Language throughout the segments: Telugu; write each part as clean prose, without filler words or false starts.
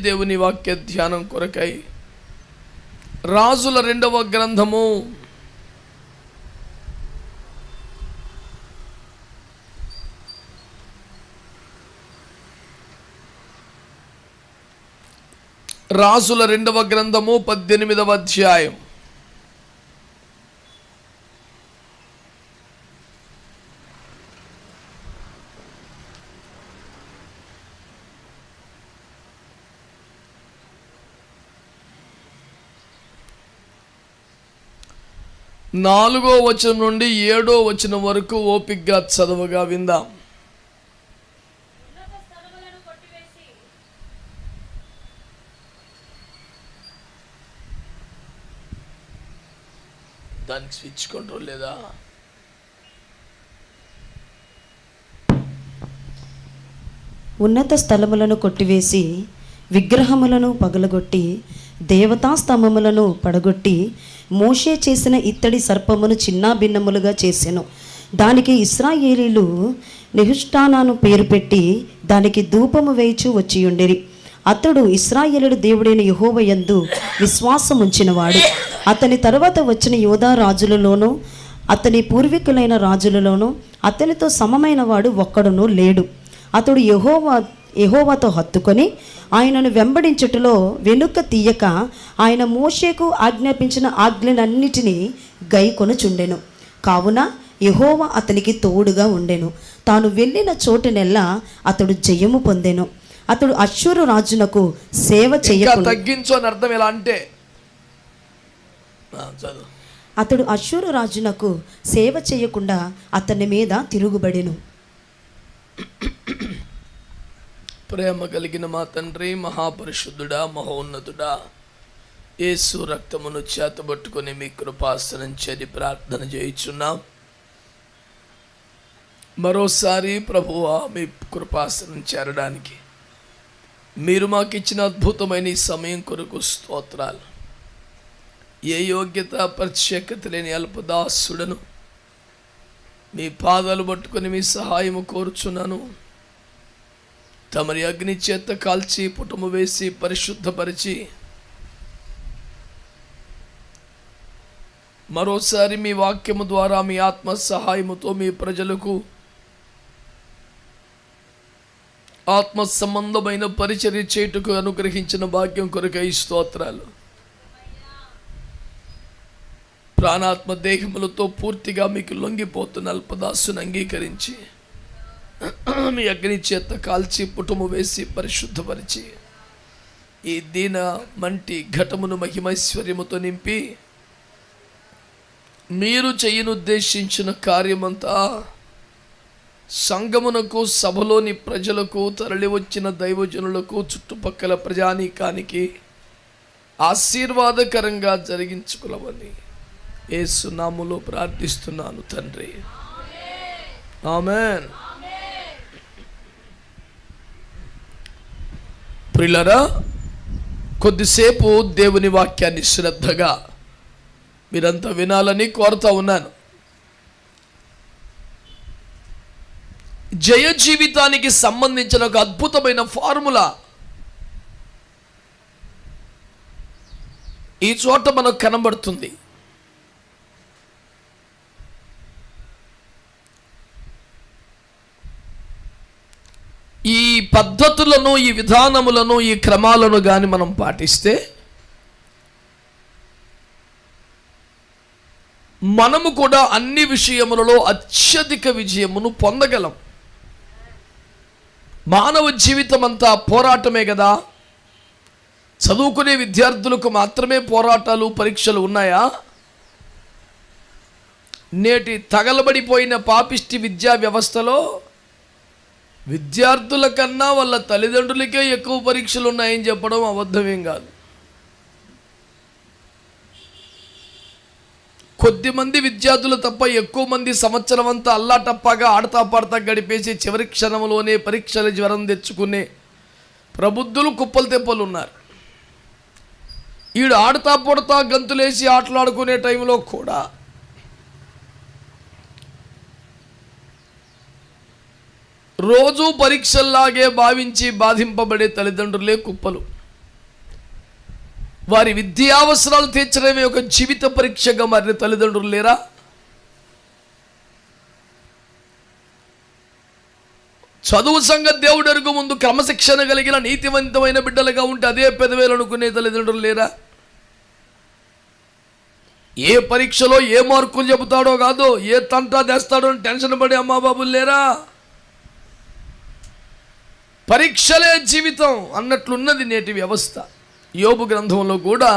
దేవుని వాక్య ధ్యానం కొరకై రాజుల 2వ గ్రంథము 18వ అధ్యాయం. నాలుగో వచనం నుండి 7వ వచనం వరకు ఓపికగా చదవగా విందాం. దానికి స్విచ్ కంట్రోల్ లేదా? ఉన్నత స్థలములను కొట్టివేసి విగ్రహములను పగలగొట్టి దేవతా స్తంభములను పడగొట్టి మోషే చేసిన ఇత్తడి సర్పమును చిన్నాభిన్నములుగా చేసెను. దానికి ఇశ్రాయేలీలు నెహుష్టానాను పేరు పెట్టి దానికి ధూపము వేయిచు వచ్చియుండిరి. అతడు ఇశ్రాయేలుడు దేవుడైన యెహోవా యందు విశ్వాసం ఉంచినవాడు. అతని తరువాత వచ్చిన యోధా రాజులలోనూ అతని పూర్వీకులైన రాజులలోనూ అతనితో సమమైన వాడు ఒక్కడునూ లేడు. అతడు యెహోవాతో హత్తుకొని ఆయనను వెంబడించుటలో వెనుక తీయక ఆయన మోషేకు ఆజ్ఞాపించిన ఆజ్ఞలన్నిటినీ గైకొనుచుండెను. కావున యెహోవా అతనికి తోడుగా ఉండెను. తాను వెళ్ళిన చోటునెల్లా అతడు జయము పొందెను. అతడు అష్షూరు రాజునకు సేవ చేయకుండా తగ్గించు అని అర్థం ఎలా అంటే అతడు అష్షూరు రాజునకు సేవ చేయకుండా అతని మీద తిరుగుబడెను. ప్రేమ కలిగిన మా తండ్రి, మహాపరిశుద్ధుడా, మహోన్నతుడా, యేసు రక్తమును చేతబట్టుకొని మీ కృపాసనం చేరి ప్రార్థన చేయుచున్నాం. మరోసారి ప్రభువా మీ కృపాసనం చేరడానికి మీరు మాకు ఇచ్చిన అద్భుతమైన ఈ సమయం కొరకు స్తోత్రాలు. ఏ యోగ్యత ప్రత్యేకత లేని అల్పదాసుడను మీ పాదాలు పట్టుకొని మీ సహాయము కోరుచున్నాను. తమరి అగ్ని చేత కాల్చి పుటము వేసి పరిశుద్ధపరిచి మరోసారి మీ వాక్యము ద్వారా మీ ఆత్మ సహాయముతో మీ ప్రజలకు ఆత్మ సంబంధమైన పరిచర్య చేయుటకు అనుగ్రహించిన భాగ్యం కొరకై స్తోత్రాలు. ప్రాణాత్మ దేహములతో పూర్తిగా మీకు లొంగిపోతున్న అల్పదాసును అంగీకరించి మీ అగ్ని చేత కాల్చి పుటము వేసి పరిశుద్ధపరిచి ఈ దీన మంటి ఘటమును మహిమైశ్వర్యముతో నింపి మీరు చేయనుద్దేశించిన కార్యమంతా సంఘమునకు, సభలోని ప్రజలకు, తరలి వచ్చిన దైవజనులకు, చుట్టుపక్కల ప్రజానీకానికి ఆశీర్వాదకరంగా జరిగించుకులమని యేసు నామములో ప్రార్థిస్తున్నాను తండ్రి. ఆమేన్. ప్రియులారా, కొద్దిసేపు దేవుని వాక్యాన్ని శ్రద్ధగా మీరంతా వినాలని కోరుతా ఉన్నాను. జయ జీవితానికి సంబంధించిన ఒక అద్భుతమైన ఫార్ములా ఈ చోట మనకు కనబడుతుంది. ఈ పద్ధతులను, ఈ విధానములను, ఈ క్రమాలను కానీ మనం పాటిస్తే మనము కూడా అన్ని విషయములలో అత్యధిక విజయమును పొందగలం. మానవ జీవితం అంతా పోరాటమే కదా. చదువుకునే విద్యార్థులకు మాత్రమే పోరాటాలు, పరీక్షలు ఉన్నాయా? నేటి తగలబడిపోయిన పాపిష్టి విద్యా వ్యవస్థలో విద్యార్థుల కన్నా వాళ్ళ తల్లిదండ్రులకే ఎక్కువ పరీక్షలు ఉన్నాయని చెప్పడం అబద్ధమేం కాదు. కొద్దిమంది విద్యార్థులు తప్ప ఎక్కువ మంది సంవత్సరం అంతా అల్లాటప్పగా ఆడతా పాడతా గడిపేసి చివరి క్షణంలోనే పరీక్షల జ్వరం తెచ్చుకునే ప్రబుద్ధులు కుప్పలు తెప్పలు ఉన్నారు. ఈడు ఆడతా పడతా గంతులేసి ఆటలాడుకునే టైంలో కూడా రోజు పరీక్షల్లాగే భావించి బాధింపబడే తల్లిదండ్రులే కుప్పలు. వారి విద్యావసరాలు తీర్చడమే ఒక జీవిత పరీక్షగా మారిన తల్లిదండ్రులు లేరా? చదువు సంగతి దేవుడు ఎరుగు ముందు క్రమశిక్షణ కలిగిన నీతివంతమైన బిడ్డలుగా ఉంటే అదే పెదవేలు అనుకునే తల్లిదండ్రులు లేరా? ఏ పరీక్షలో ఏ మార్కులు చెబుతాడో కాదో, ఏ తంటా తెస్తాడో అని టెన్షన్ పడే అమ్మా బాబులు లేరా? పరీక్షలే జీవితం అన్నట్లున్నది నేటి వ్యవస్థ. యోబు గ్రంథంలో కూడా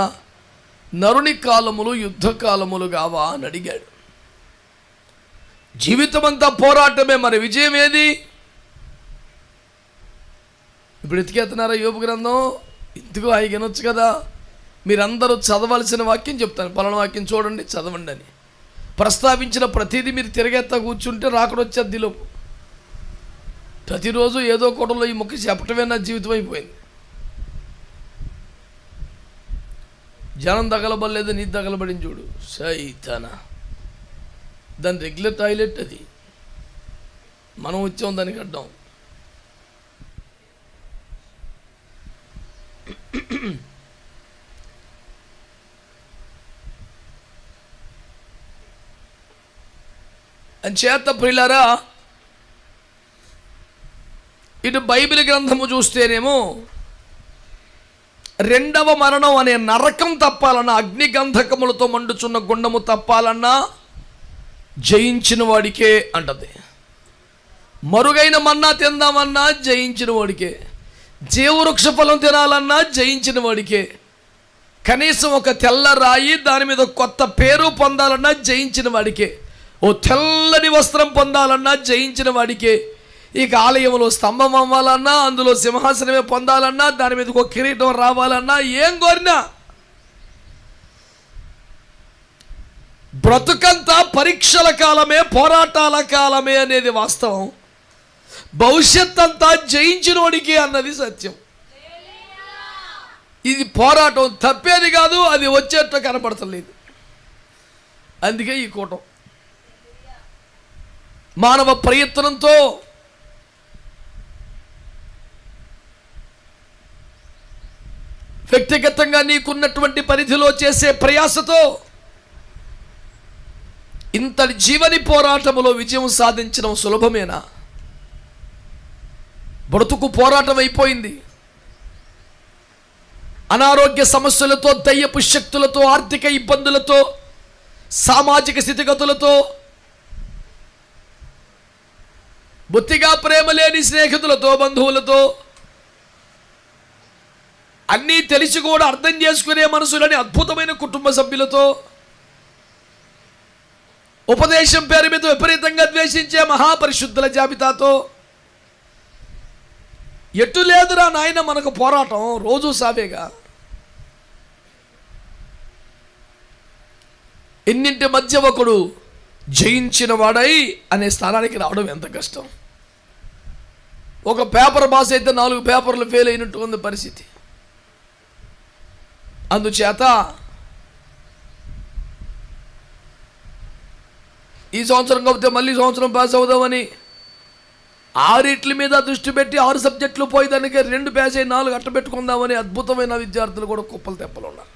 నరుని కాలములు యుద్ధ కాలములు కావా అని అడిగాడు. జీవితం అంతా పోరాటమే, మరి విజయం ఏది? ఇప్పుడు ఎతికేస్తున్నారా యోబు గ్రంథం? ఇందుకు హాయిగనొచ్చు కదా. మీరందరూ చదవాల్సిన వాక్యం చెప్తాను, పలానా వాక్యం చూడండి చదవండి అని ప్రస్తావించిన ప్రతిదీ మీరు తిరగెత్తా కూర్చుంటే రాకడొచ్చేది లోపు. ప్రతిరోజు ఏదో కోటలో ఈ మొక్క చెప్పటమే నా జీవితం అయిపోయింది. జనం తగలబడలేదు, నీ తగలబడింది చూడు సైతానా. దాని రెగ్యులర్ టాయిలెట్ అది, మనం వచ్చాం దానికి అడ్డం. అంచేత ప్రియులారా, ఇటు బైబిల్ గ్రంథము చూస్తేనేమో రెండవ మరణం అనే నరకం తప్పాలన్నా, అగ్నిగంధకములతో మండుచున్న గుండము తప్పాలన్నా జయించిన వాడికే అంటది. మరుగైన మన్నా తిందామన్నా జయించిన వాడికే, జీవవృక్ష ఫలం తినాలన్నా జయించిన వాడికే, కనీసం ఒక తెల్ల రాయి దాని మీద కొత్త పేరు పొందాలన్నా జయించిన వాడికే, ఓ తెల్లని వస్త్రం పొందాలన్నా జయించిన వాడికే, ఇక ఆలయంలో స్తంభం అవ్వాలన్నా, అందులో సింహాసనమే పొందాలన్నా, దాని మీద ఒక కిరీటం రావాలన్నా, ఏం కోరినా బ్రతుకంతా పరీక్షల కాలమే, పోరాటాల కాలమే అనేది వాస్తవం. భవిష్యత్ అంతా జయించిన వాడికి అన్నది సత్యం. ఇది పోరాటం తప్పేది కాదు, అది వచ్చేట్టు కనపడతలేదు. అందుకే ఈ కూటం మానవ ప్రయత్నంతో వ్యక్తిగతంగా నీకున్నటువంటి పరిధిలో చేసే ప్రయాసతో ఇంతటి జీవని పోరాటములో విజయం సాధించడం సులభమేనా? బ్రతుకు పోరాటం అయిపోయింది. అనారోగ్య సమస్యలతో, దయ్యపు శక్తులతో, ఆర్థిక ఇబ్బందులతో, సామాజిక స్థితిగతులతో, బొత్తిగా ప్రేమ లేని స్నేహితులతో, బంధువులతో, అన్నీ తెలిసి కూడా అర్థం చేసుకునే మనసులని అద్భుతమైన కుటుంబ సభ్యులతో, ఉపదేశం పేరు మీద విపరీతంగా ద్వేషించే మహాపరిశుద్ధుల జాబితాతో, ఎటు లేదురా నాయన మనకు పోరాటం, రోజు సావేగా. ఎన్నింటి మధ్య ఒకడు జయించిన వాడై అనే స్థానానికి రావడం ఎంత కష్టం. ఒక పేపర్ పాస్ అయితే 4 పేపర్లు ఫెయిల్ అయినట్టు ఉంది పరిస్థితి. అందుచేత ఈ సంవత్సరం కాకపోతే మళ్ళీ సంవత్సరం పాస్ అవుదామని 6 మీద దృష్టి పెట్టి 6 సబ్జెక్టులు పోయేదానికి 2 పాస్ అయ్యి 4 అట్ట పెట్టుకుందామని అద్భుతమైన విద్యార్థులు కూడా కుప్పలు తెప్పలు ఉన్నారు.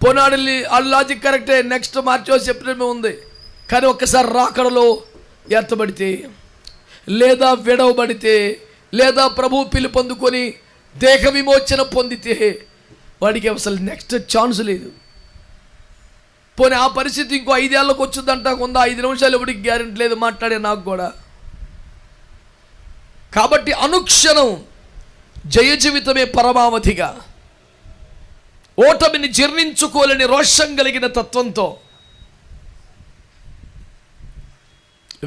పోనాడు ఆ లాజిక్ కరెక్టే, నెక్స్ట్ మార్చో చెప్పడమే ఉంది. కానీ ఒక్కసారి రాకడలో ఎత్తబడితే, లేదా విడవబడితే, లేదా ప్రభు పిలుపొందుకొని దేహ విమోచన పొందితే వాడికి అసలు నెక్స్ట్ ఛాన్స్ లేదు. పోనీ ఆ పరిస్థితి ఇంకో 5 ఏళ్ళకు వచ్చిందంటా కొందా, 5 నిమిషాలు ఎవరికి గ్యారెంటీ లేదు మాట్లాడే నాకు కూడా. కాబట్టి అనుక్షణం జయ జీవితమే పరమావధిగా, ఓటమిని జీర్ణించుకోలేని రోషం కలిగిన తత్వంతో,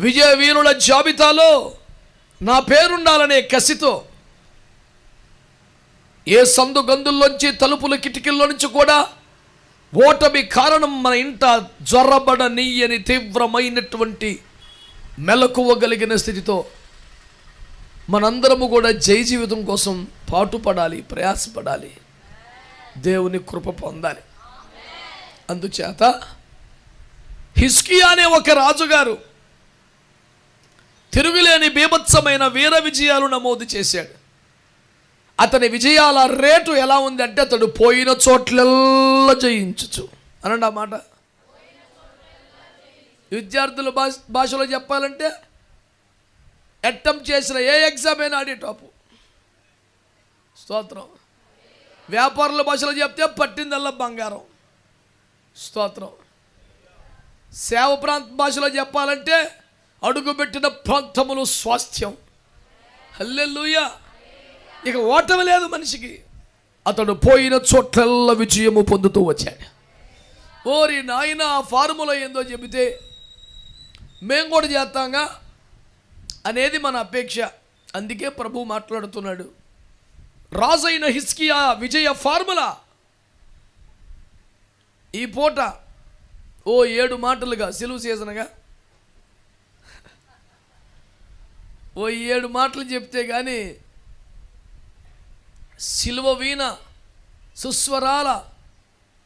విజయ వీరుల జాబితాలో నా పేరుండాలనే కసితో, ఏ సందు గందుల్లోంచి, తలుపుల కిటికీల్లో నుంచి కూడా ఓటమి కారణం మన ఇంట జ్వరబడనీయని తీవ్రమైనటువంటి మెలకువగలిగిన స్థితితో మనందరము కూడా జయ జీవితం కోసం పాటుపడాలి, ప్రయాసపడాలి, దేవుని కృప పొందాలి. అందుచేత హిజ్కియా అనే ఒక రాజుగారు తిరుగులేని బీభత్సమైన వీర విజయాలు నమోదు చేశాడు. అతని విజయాల రేటు ఎలా ఉంది అంటే అతడు పోయిన చోట్లల్లా జయించచ్చు అనండి ఆ మాట. విద్యార్థుల భాషలో చెప్పాలంటే అటెంప్ట్ చేసిన ఏ ఎగ్జామ్ అయినా ఆడే టాపు. స్తోత్రం. వ్యాపారుల భాషలో చెప్తే పట్టిందల్లా బంగారం. స్తోత్రం. సేవ ప్రాంత భాషలో చెప్పాలంటే అడుగుపెట్టిన ప్రాంతములు స్వాస్థ్యం. హల్లెలూయా. ఇక ఓటమి లేదు మనిషికి. అతడు పోయిన చోట్లల్లా విజయము పొందుతూ వచ్చాడు. ఓరి నాయన, ఆ ఫార్ములా ఏందో చెబితే మేము కూడా చేస్తాంగా అనేది మన అపేక్ష. అందుకే ప్రభు మాట్లాడుతున్నాడు. రాజైన హిజ్కియా విజయ ఫార్ములా ఈ పూట 7 మాటలుగా సెలువు సీజన్గా 7 మాటలు చెప్తే కానీ సిలువ వీణ సుస్వరాల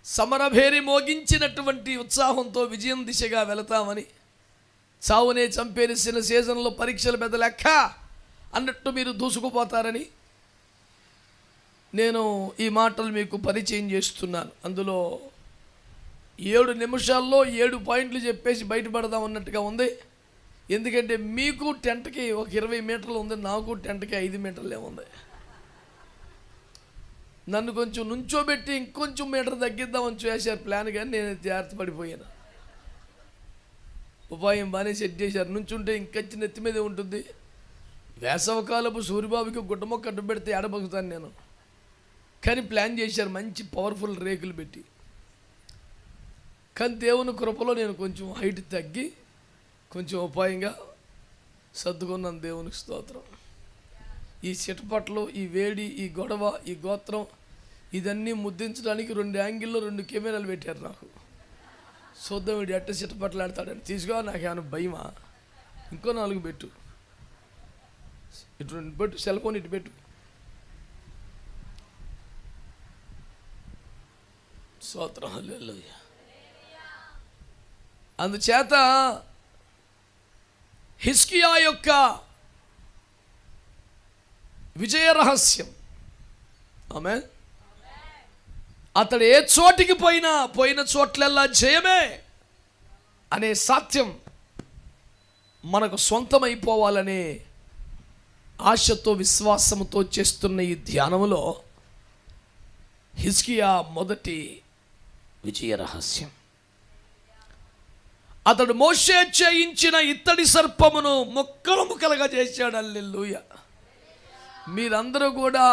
సమరభేరి మోగించినటువంటి ఉత్సాహంతో విజయం దిశగా వెళతామని, చావునే చంపేసిన సీజన్లో పరీక్షల పెద్ద లెక్క అన్నట్టు మీరు దూసుకుపోతారని నేను ఈ మాటలు మీకు పరిచయం చేస్తున్నాను. అందులో 7 నిమిషాల్లో 7 పాయింట్లు చెప్పేసి బయటపడదాం అన్నట్టుగా ఉంది. ఎందుకంటే మీకు టెంట్కి ఒక 20 మీటర్లు ఉంది, నాకు టెంట్కి 5 మీటర్లే ఉంది. నన్ను కొంచెం నుంచోబెట్టి ఇంకొంచెం మీటర్ తగ్గిద్దామని చేశారు ప్లాన్, కానీ నేను జాగ్రత్త పడిపోయాను. ఉపాయం బాగానే సెట్ చేశారు. నుంచుంటే ఇంకొచ్చి నెత్తి మీదే ఉంటుంది. వేసవకాలపు సూర్యబాబుకి గుడ్డమొక్క అడ్డు పెడితే ఏడబగుతాను నేను. కానీ ప్లాన్ చేశారు మంచి పవర్ఫుల్ రేకులు పెట్టి. కానీ దేవుని కృపలో నేను కొంచెం హైట్ తగ్గి కొంచెం ఉపాయంగా సర్దుకున్నాను. దేవునికి స్తోత్రం. ఈ చిటపట్లు, ఈ వేడి, ఈ గొడవ, ఈ గోత్రం ఇదన్నీ ముద్దించడానికి 2 యాంగిల్లో 2 కెమెరాలు పెట్టారు నాకు. చూద్దాం వీడు ఎట్ట చిటపట్లు ఆడతాడని. తీసుకో, నాకేమైనా భయమా? ఇంకో 4 పెట్టు, ఇటు 2 పెట్టు, సెల్ ఫోన్ ఇటు పెట్టు. స్తోత్రం. హల్లెలూయా. అందుచేత హిజ్కియా యొక్క విజయ రహస్యం, ఆమేన్, అతడు ఏ చోటికి పోయిన చోట్లల్లా జయమే అనే సత్యం మనకు సొంతమైపోవాలనే ఆశతో విశ్వాసంతో చేస్తున్న ఈ ధ్యానములో హిజ్కియా మొదటి విజయ రహస్యం, అతడు మోషే చేయించిన ఇత్తడి సర్పమును ముక్కలు ముక్కలుగా చేశాడు. హల్లెలూయా. మీరందరూ కూడా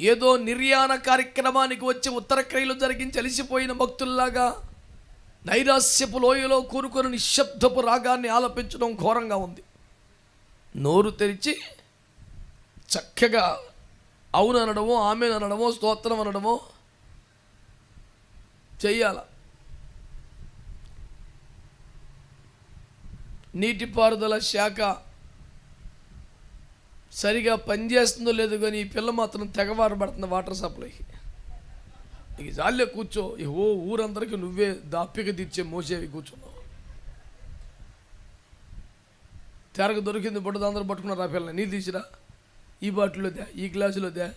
ఏదో నిర్యాణ కార్యక్రమానికి వచ్చి ఉత్తర క్రియలు జరిగించి అలిసిపోయిన భక్తుల్లాగా నైరాస్యపు లోయలో కూరుకొని నిశ్శబ్దపు రాగాన్ని ఆలపించడం ఘోరంగా ఉంది. నోరు తెరిచి చక్కగా అవును అనడమో, ఆమె అనడమో, స్తోత్రం అనడమో చెయ్యాల. నీటిపారుదల శాఖ సరిగా పనిచేస్తుందో లేదో కానీ ఈ పిల్ల మాత్రం తెగవారు పడుతుంది వాటర్ సప్లైకి. నీకు జాలే కూర్చో, ఓ ఊరందరికీ నువ్వే దాప్పిక తీర్చే మోసేవి కూర్చున్నావు. తెరకు దొరికింది బుడ్డది, అందరూ పట్టుకున్నారు. ఆ పిల్లని నీళ్ళు తీసిరా, ఈ బాటిల్లో దే, ఈ గ్లాసులో దే,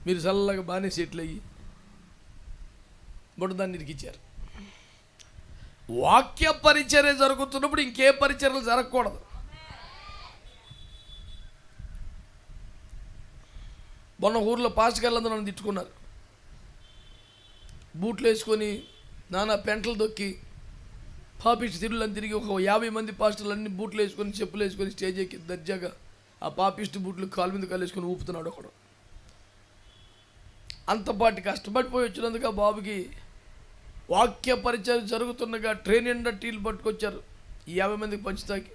మీరు చల్లగా బాగానే సెట్లు అయ్యి బుడ్డదాన్ని ఇరికిచ్చారు. వాక్య పరిచర్య జరుగుతున్నప్పుడు ఇంకే పరిచర్యలు జరగకూడదు. మొన్న ఊర్లో పాస్టర్లందరూ నన్ను తిట్టుకున్నారు. బూట్లు వేసుకొని నానా పెంటలు దొక్కి పాపిస్ట్ తిరుగులని తిరిగి ఒక 50 మంది పాస్టర్లన్నీ బూట్లు వేసుకొని చెప్పులు వేసుకొని స్టేజ్ ఎక్కి దర్జాగా ఆ పాపిస్ట్ బూట్లు కాలు మీద కాలేసుకొని ఊపుతున్నాడు ఒకడు. అంతపాటి కష్టపడిపోయి వచ్చినందుకు ఆ బాబుకి వాక్య పరిచయం జరుగుతుండగా ట్రైన్ నిండా టీలు పట్టుకొచ్చారు. ఈ 50 మందికి పంచుతాకి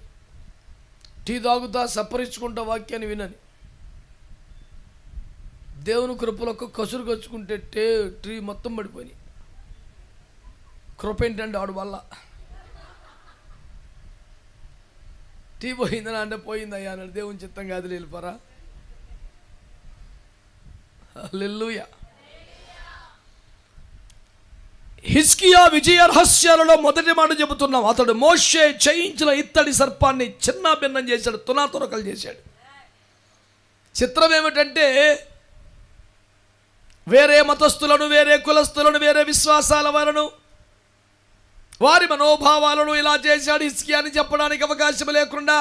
టీ తాగుతా సప్పరించుకుంటా వాక్యాన్ని వినని. దేవుని కృపలో ఒక కసురు కచ్చుకుంటే ట్రీ మొత్తం పడిపోయినాయి. కృప ఏంటంటే ఆడు వల్ల టీ పోయిందని అంటే పోయిందయ్యా అన్నాడు. దేవుని చిత్తం కాదు, వెళ్ళిపోరా. హల్లెలూయా. హిజ్కియా విజయ రహస్యాలలో మొదటి మాట చెబుతున్నాం. అతడు మోషే చేయించిన ఇత్తడి సర్పాన్ని చిన్న భిన్నం చేశాడు, తునాతునకలు చేశాడు. చిత్రం ఏమిటంటే వేరే మతస్థులను, వేరే కులస్థులను, వేరే విశ్వాసాల వారను, వారి మనోభావాలను ఇలా చేశాడు హిజ్కియా అని చెప్పడానికి అవకాశం లేకుండా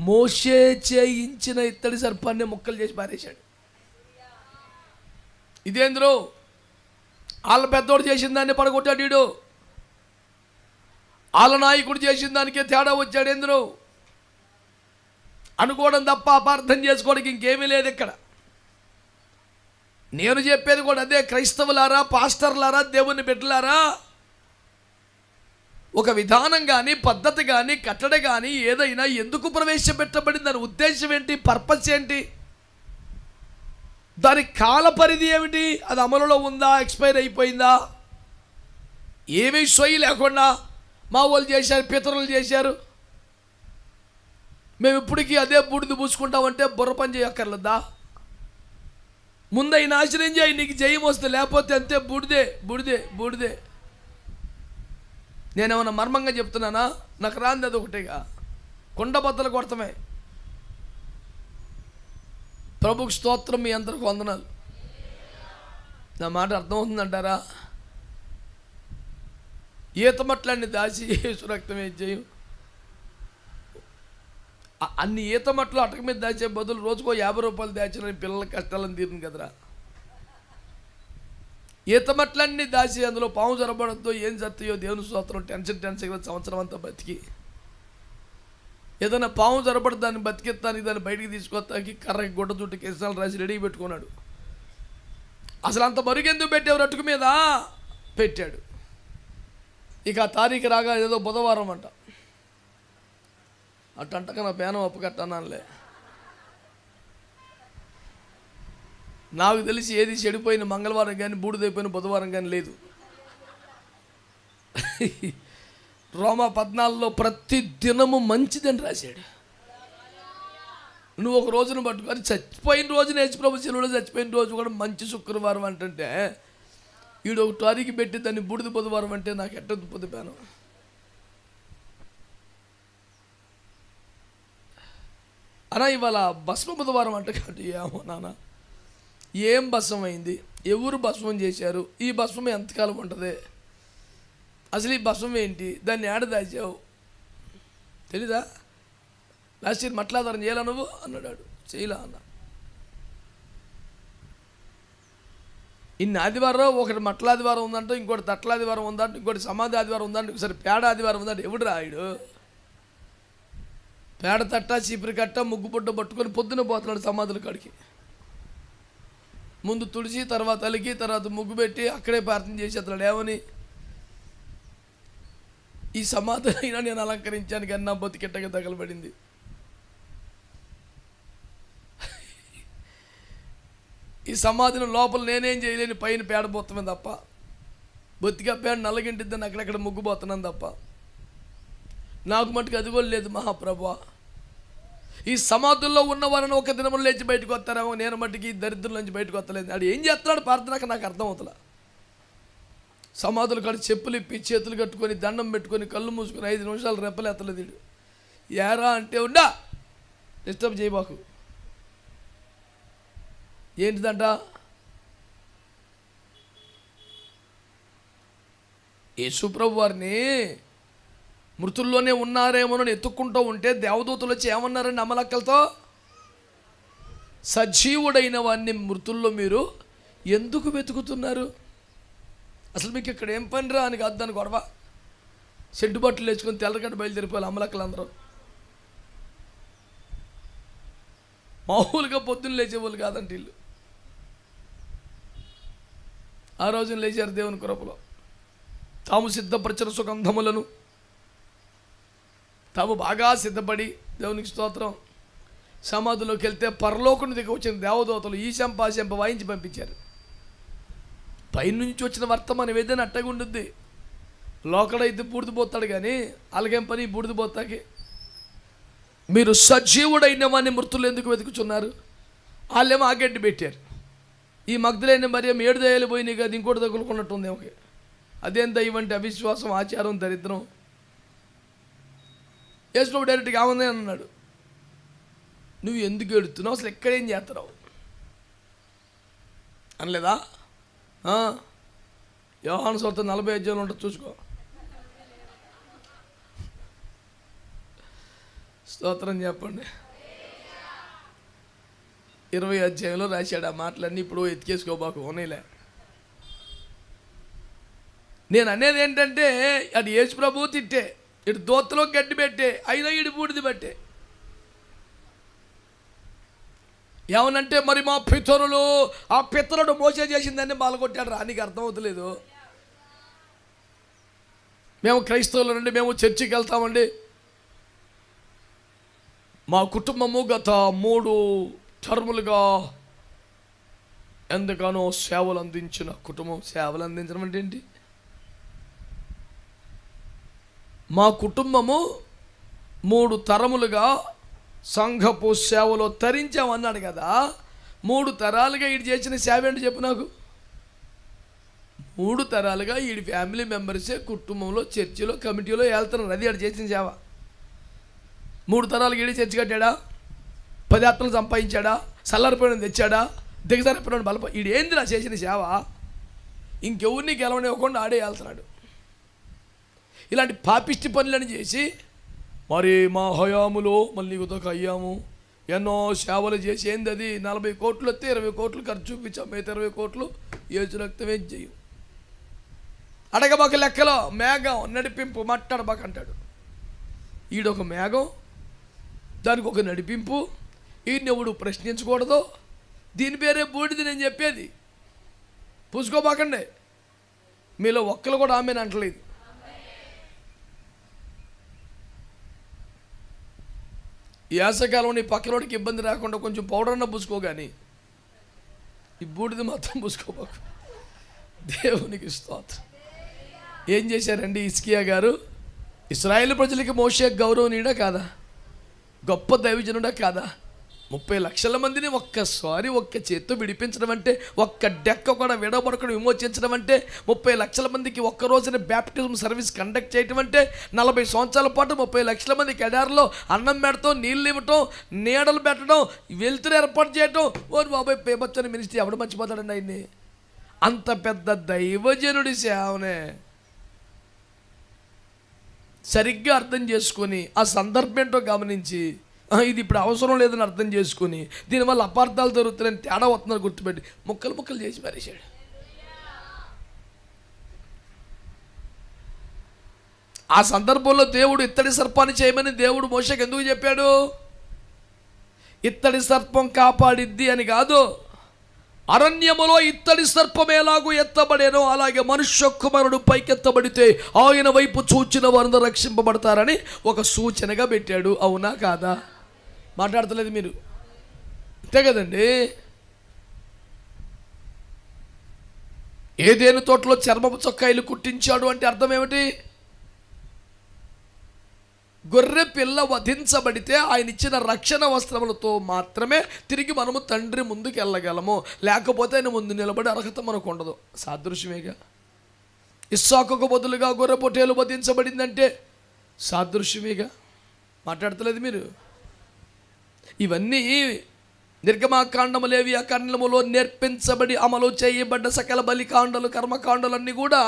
మోషే చేయించిన ఇత్తడి సర్పాన్ని ముక్కలు చేసి పారేశాడు. ఇదేంద్రో వాళ్ళ పెద్దోడు చేసిన దాన్ని పడగొట్టాడు వీడు, వాళ్ళ నాయకుడు చేసిన దానికే తేడా వచ్చాడు ఎందులో అనుకోవడం తప్ప అపార్థం చేసుకోవడానికి ఇంకేమీ లేదు ఇక్కడ. నేను చెప్పేది కూడా అదే. క్రైస్తవులారా, పాస్టర్లారా, దేవుని బిడ్డలారా, ఒక విధానం కానీ, పద్ధతి కానీ, కట్టడి కానీ ఏదైనా ఎందుకు ప్రవేశపెట్టబడింది, దాని ఉద్దేశం ఏంటి, పర్పస్ ఏంటి, దాని కాల పరిధి ఏమిటి, అది అమలులో ఉందా, ఎక్స్పైర్ అయిపోయిందా, ఏమీ సొయ్యి లేకుండా మా వాళ్ళు చేశారు, పితరులు చేశారు, మేము ఇప్పటికీ అదే బూడిద పూసుకుంటామంటే బుర్ర పని చేయక్కర్లేదా? ముందై నాశనం చేయి, నీకు జయం వస్తే, లేకపోతే అంతే బూడిదే బూడిదే బూడిదే. నేనేమన్నా మర్మంగా చెప్తున్నానా? నాకు రాంది అది ఒకటిగా, కొండ బద్దలు కొడతామే. ప్రభుకు స్తోత్రం, మీ అందరికి వందనాలు. నా మాట అర్థమవుతుందంటారా? ఈతమట్లన్నీ దాచి యేసు రక్తం ఏం చేయం? అన్ని ఈతమట్లు అటక మీద దాచే బదులు రోజుకో 50 రూపాయలు దాచిన పిల్లల కష్టాలను తీరును కదరా. ఈతమట్లన్నీ దాచి అందులో పాము జరబడద్దో ఏం జరుగుతాయో దేవుని స్తోత్రం. టెన్షన్గా సంవత్సరం అంతా బతికి ఏదైనా పాము జరబడి దాన్ని బతికెత్తానికి, దాన్ని బయటికి తీసుకొస్తానికి కర్రకి గుడ్డ చుట్టూ కేసాలు రాసి రెడీ పెట్టుకున్నాడు. అసలు అంత మరుగెందుకు పెట్టావు? అటుకు మీద పెట్టాడు. ఇక ఆ తారీఖు రాగా ఏదో బుధవారం అంట, అట్టంటక నా పేనం అప్పు కట్టనానులే. నాకు తెలిసి ఏది చెడిపోయిన మంగళవారం కానీ, బూడిదైపోయిన బుధవారం కానీ లేదు. రోమా 14లో ప్రతి దినము మంచిదని రాశాడు. నువ్వు ఒక రోజును పట్టుకొని చచ్చిపోయిన రోజున యేసుప్రభు శిలువలో చచ్చిపోయిన రోజు కూడా మంచి శుక్రవారం అంటే వీడు ఒక తారీఖు పెట్టి దాన్ని బూడిద బుధవారం అంటే నాకు ఎట్టదు పొద్దుపాను. అనా ఇవాళ భస్మ బుధవారం అంటే కాదు. ఏమో నాన్న, ఏం భస్మం అయింది, ఎవరు భస్మం చేశారు, ఈ భస్మం ఎంతకాలం ఉంటుంది, అసలు ఈ భస్మం ఏంటి, దాన్ని ఏడ దాచావు తెలీదా? లాస్ట్ ఇయర్ మట్లాధారం చేయాలా నువ్వు అన్నాడు. చేయలా అన్న. ఇన్ని ఆదివారం, ఒకటి మట్లాదివారం ఉందంటే, ఇంకోటి తట్లాదివారం ఉందంటే, ఇంకోటి సమాధి ఆదివారం ఉందంటే, ఒకసారి పేడ ఆదివారం ఉందంటే ఎవడు రాయుడు? పేడ తట్ట, చీపురి కట్ట, ముగ్గు పుట్ట పట్టుకొని పొద్దున పోతున్నాడు సమాధుల కాడికి. ముందు తుడిచి, తర్వాత అలికి, తర్వాత ముగ్గు పెట్టి అక్కడే ప్రార్థన చేసి అతడు ఏమని, ఈ సమాధినైనా నేను అలంకరించాను కానీ నా బతికెట్టగా తగలబడింది. ఈ సమాధిని లోపల నేనేం చేయలేని, పైన పేడబోతున్నాను తప్ప, బొత్తిగా పేడ నల్లగింటిద్దని అక్కడెక్కడ ముగ్గుపోతున్నాను తప్ప నాకు మటుకు అది కూడా లేదు. మహాప్రభు, ఈ సమాధుల్లో ఉన్న వారిని ఒక దినములు లేచి బయటకు వస్తారేమో, నేను మట్టుకి దరిద్రం నుంచి బయటకు వస్తలేదు. అది ఏం చేస్తున్నాడు ప్రార్థనక నాకు అర్థం అవుతులా. సమాధులు కాడు చెప్పులు ఇప్పి, చేతులు కట్టుకొని, దండం పెట్టుకొని, కళ్ళు మూసుకొని 5 నిమిషాలు రెప్పలు ఎత్తలేదు. ఏరా అంటే ఉండా, డిస్టర్బ్ చేయబాకు. ఏంటిదంట? యేసుప్రభు వారిని మృతుల్లోనే ఉన్నారేమోనని ఎత్తుక్కుంటూ ఉంటే దేవదూతలు వచ్చి ఏమన్నారండి అమలక్కలతో? సజీవుడైన వాడిని మృతుల్లో మీరు ఎందుకు వెతుకుతున్నారు? అసలు మీకు ఇక్కడ ఏం పని రా అని కాదు దాని గొడవ. షెడ్డు బట్టలు వేసుకొని తెల్లగడ్డ బయలుదేరిపోవాలి అమలక్కలు అందరూ. మామూలుగా పొద్దున్న లేచేవాళ్ళు కాదంటే వీళ్ళు. ఆ రోజున లేచారు దేవుని కృపలో. తాము సిద్ధపరిచిన సుగంధములను తాము బాగా సిద్ధపడి, దేవునికి స్తోత్రం, సమాధిలోకి వెళ్తే పరలోకుని దిగి వచ్చిన దేవదూతలు ఈ శంప ఆ శంప వాయించి పంపించారు. పైనుంచి వచ్చిన వర్తమానం ఏదైనా అట్టగా ఉండుద్ది. లోకడైతే బూడిదిపోతాడు కానీ అలాగేం పని బూడిదిపోతాకి. మీరు సజీవుడైన వాడిని మృతులు ఎందుకు వెతుకుతున్నారు? వాళ్ళేమో ఆగడ్డి పెట్టారు. ఈ మగ్ధులైన మరియం 7 దయ్యాలు పోయినాయి కదా, ఇంకోటి తగులుకున్నట్టుంది ఓకే. అదేం దయ్యం అంటే అవిశ్వాసం, ఆచారం, దరిద్రం. యేసుప్రభు డైరెక్ట్గా ఆమె అన్నాడు. నువ్వు ఎందుకు ఎడుతున్నావు, అసలు ఎక్కడేం చేస్తున్నావు అనలేదా? యోహాను సువార్త 40 అధ్యాయంలో ఉంటుంది, చూసుకో. స్తోత్రం చెప్పండి. 20 అధ్యాయంలో రాశాడు ఆ మాటలన్నీ. ఇప్పుడు ఎత్తికేసుకోబాకు, ఓనేలే. నేను అనేది ఏంటంటే, అది యేసు ప్రభువు తిట్టే, ఇటు దోతలో గడ్డి పెట్టే, అయినా ఇటు బూడిది పెట్టే. ఏమనంటే మరి మా పితరులు, ఆ పితరుడు మోసే చేసిందని బాలగొట్టాడు రా. నీకు అర్థమవుతలేదు. మేము క్రైస్తవులనండి, మేము చర్చికి వెళ్తామండి. మా కుటుంబము గత 3 టర్ములుగా ఎంతగానో సేవలు అందించిన కుటుంబం. సేవలు అందించడం అంటే ఏంటి? మా కుటుంబము 3 తరములుగా సంఘపు సేవలో తరించామన్నాడు కదా. 3 తరాలుగా ఈడు చేసిన సేవ ఏంటి చెప్పు నాకు. 3 తరాలుగా ఈడి ఫ్యామిలీ మెంబర్సే కుటుంబంలో, చర్చిలో, కమిటీలో వెళ్తున్నారు. అది ఆడు చేసిన సేవ. 3 తరాలుగా ఈడి చర్చి కట్టాడా, 10 ఆత్మలు సంపాదించాడా, సల్లరిపోయిన తెచ్చాడా, దిగజారిపోయిన బలప. ఈడు ఏందిరా చేసిన సేవ? ఇంకెవరిని గెలవనివ్వకుండా ఆడే వెళ్తున్నాడు. ఇలాంటి పాపిష్టి పనులను చేసి మరి మా హయాములో మళ్ళీ ఉదక అయ్యాము, ఎన్నో సేవలు చేసి ఏంది అది 40 కోట్లు వస్తే 20 కోట్లు ఖర్చు చూపించాం, మిగతా 20 కోట్లు ఏజు రక్తమే చెయ్యం. అడగబాక లెక్కలో మేఘం నడిపింపు మాట్లాడబాక అంటాడు. ఈడొక మేఘం, దానికి ఒక నడిపింపు. ఈయన్ని ఎవడు ప్రశ్నించకూడదు. దీని పేరే బూడిది. నేను చెప్పేది పూసుకోబాకండి. మీలో ఒక్కరు కూడా ఆమెను అంటలేదు. ఈ వేసవకాలంలో ఈ పక్కనోడికి ఇబ్బంది రాకుండా కొంచెం పౌడర్ అన్న పూసుకో, కానీ ఈ బూడిది మాత్రం పూసుకోబాకు. దేవునికి స్తోత్రం. ఏం చేశారండి హిజ్కియా గారు? ఇశ్రాయేలు ప్రజలకి మోషే గౌరవనీయుడా కాదా? గొప్ప దైవజనుడా కాదా? 30 లక్షల మందిని ఒక్కసారి ఒక్క చేత్తో విడిపించడం అంటే, ఒక్క డెక్క కూడా విడవబడకుండా విమోచించడం అంటే, 30 లక్షల మందికి ఒక్క రోజున బ్యాప్టిజం సర్వీస్ కండక్ట్ చేయటం అంటే, 40 సంవత్సరాల పాటు 30 లక్షల మందికి ఎడారిలో అన్నం పెడతాం, నీళ్ళు ఇవ్వటం, నీడలు పెట్టడం, వెలుతురు ఏర్పాటు చేయటం. ఓ బాబాయ్ పేపచ్చని మినిస్ట్రీ ఎవడు మర్చిపోతాడండి ఆయన్ని? అంత పెద్ద దైవజనుడి సేవనే సరిగ్గా అర్థం చేసుకొని, ఆ సందర్భం ఏంటో గమనించి, ఇది ఇప్పుడు అవసరం లేదని అర్థం చేసుకుని, దీనివల్ల అపార్థాలు జరుగుతున్నాయని తేడా వస్తుందని గుర్తుపెట్టి ముక్కలు ముక్కలు చేసి పారేశాడు. ఆ సందర్భంలో దేవుడు ఇత్తడి సర్పాన్ని చేయమని దేవుడు మోషేకి ఎందుకు చెప్పాడు? ఇత్తడి సర్పం కాపాడిద్ది అని కాదు. అరణ్యములో ఇత్తడి సర్పం ఎలాగూ ఎత్తబడేనో అలాగే మనుష్య కుమారుడు పైకెత్తబడితే ఆయన వైపు చూచిన వారందరూ రక్షింపబడతారని ఒక సూచనగా పెట్టాడు. అవునా కాదా? మాట్లాడతలేదు మీరు, అంతే కదండి. ఏదేను తోటలో చర్మపు చొక్కాయిలు కుట్టించాడు అంటే అర్థం ఏమిటి? గొర్రె పిల్ల వధించబడితే ఆయన ఇచ్చిన రక్షణ వస్త్రములతో మాత్రమే తిరిగి మనము తండ్రి ముందుకు వెళ్ళగలము. లేకపోతే ఆయన ముందు నిలబడే అర్హత మనకు ఉండదు. సాదృశ్యమేగా. ఇస్సాకుకు బదులుగా గొర్రె పొట్టేలు వధించబడిందంటే సాదృశ్యమేగా. మాట్లాడతలేదు మీరు. ఇవన్నీ నిర్గమాకాండము, లేవియా కాండములో నేర్పించబడి అమలు చేయబడ్డ సకల బలికాండలు, కర్మకాండలన్నీ కూడా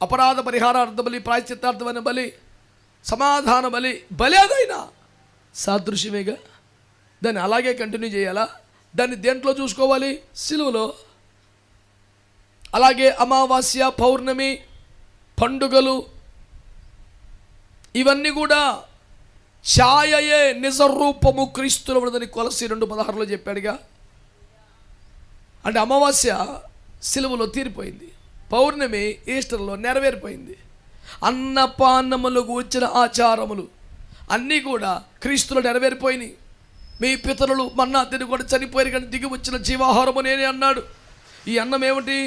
అపరాధ పరిహారార్థ బలి, ప్రాయశ్చిత్తార్థమైన బలి, సమాధాన బలి, బలేదైనా సాదృశ్యమేగా. దాన్ని అలాగే కంటిన్యూ చేయాలా? దాన్ని దేంట్లో చూసుకోవాలి? సిలువలో. అలాగే అమావాస్య, పౌర్ణమి, పండుగలు ఇవన్నీ కూడా ఛాయయే నిజ రూపము క్రీస్తులో ఉన్నదని కొలసి 2:16లో చెప్పాడుగా. అంటే అమావాస్య సిలువలో తీరిపోయింది, పౌర్ణమి ఈస్టర్లో నెరవేరిపోయింది. అన్నపానములు గూర్చిన ఆచారములు అన్నీ కూడా క్రీస్తులో నెరవేరిపోయినాయి. మీ పితరులు మన్నా తిని కూడా చనిపోయారు కానీ దిగి వచ్చిన జీవాహారము నేనే అన్నాడు. ఈ అన్నం ఏమిటి?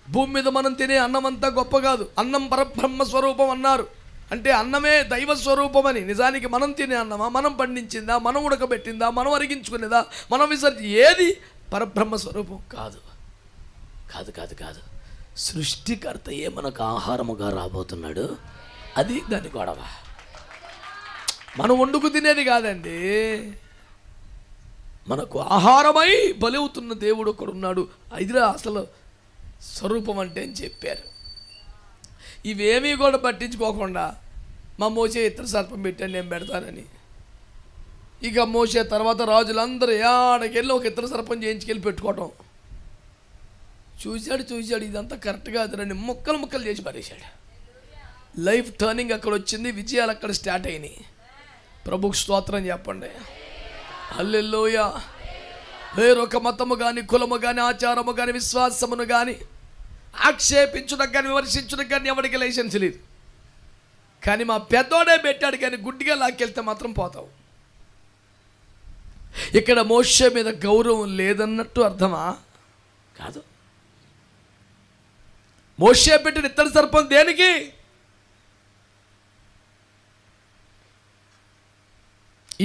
భూమి మీద మనం తినే అన్నం అంతా గొప్ప కాదు. అన్నం పరబ్రహ్మ స్వరూపం అన్నారు. అంటే అన్నమే దైవ స్వరూపం అని. నిజానికి మనం తినే అన్నమా, మనం పండించిందా, మనం ఉడకబెట్టిందా, మనం అరిగించుకునేదా, మనం ఏది పరబ్రహ్మ స్వరూపం కాదు. కాదు కాదు కాదు సృష్టికర్తయే మనకు ఆహారముగా రాబోతున్నాడు. అది దాని గొడవ. మనం వండుకు తినేది కాదండి, మనకు ఆహారమై బలవుతున్న దేవుడు ఒకడు ఉన్నాడు. ఇదిరా అసలు స్వరూపం అంటే అని చెప్పారు. ఇవేమీ కూడా పట్టించుకోకుండా మా మోసే ఇతర సర్పం పెట్టాను నేను పెడతానని. ఇక మోసే తర్వాత రాజులందరూ ఆడకెళ్ళి ఒక ఇతర సర్పం చేయించుకెళ్ళి పెట్టుకోవటం. చూశాడు ఇదంతా కరెక్ట్ కాదురని ముక్కలు చేసి పడేశాడు. లైఫ్ టర్నింగ్ అక్కడ వచ్చింది, విజయాలు అక్కడ స్టార్ట్ అయినాయి. ప్రభుకు స్తోత్రం చెప్పండి. హల్లెలూయా. వేరొక మతము కానీ, కులము కానీ, ఆచారము కానీ, విశ్వాసమును కానీ ఆక్షేపించడానికి కానీ, విమర్శించడానికి కానీ ఎవరికి లైసెన్స్ లేదు. కానీ మా పెద్దోడే పెట్టాడు కానీ గుడ్డిగా లాక్కెళ్తే మాత్రం పోతావు. ఇక్కడ మోషే మీద గౌరవం లేదన్నట్టు అర్థమా? కాదు. మోషే పెట్టిన ఇత్తడి సర్పం దేనికి?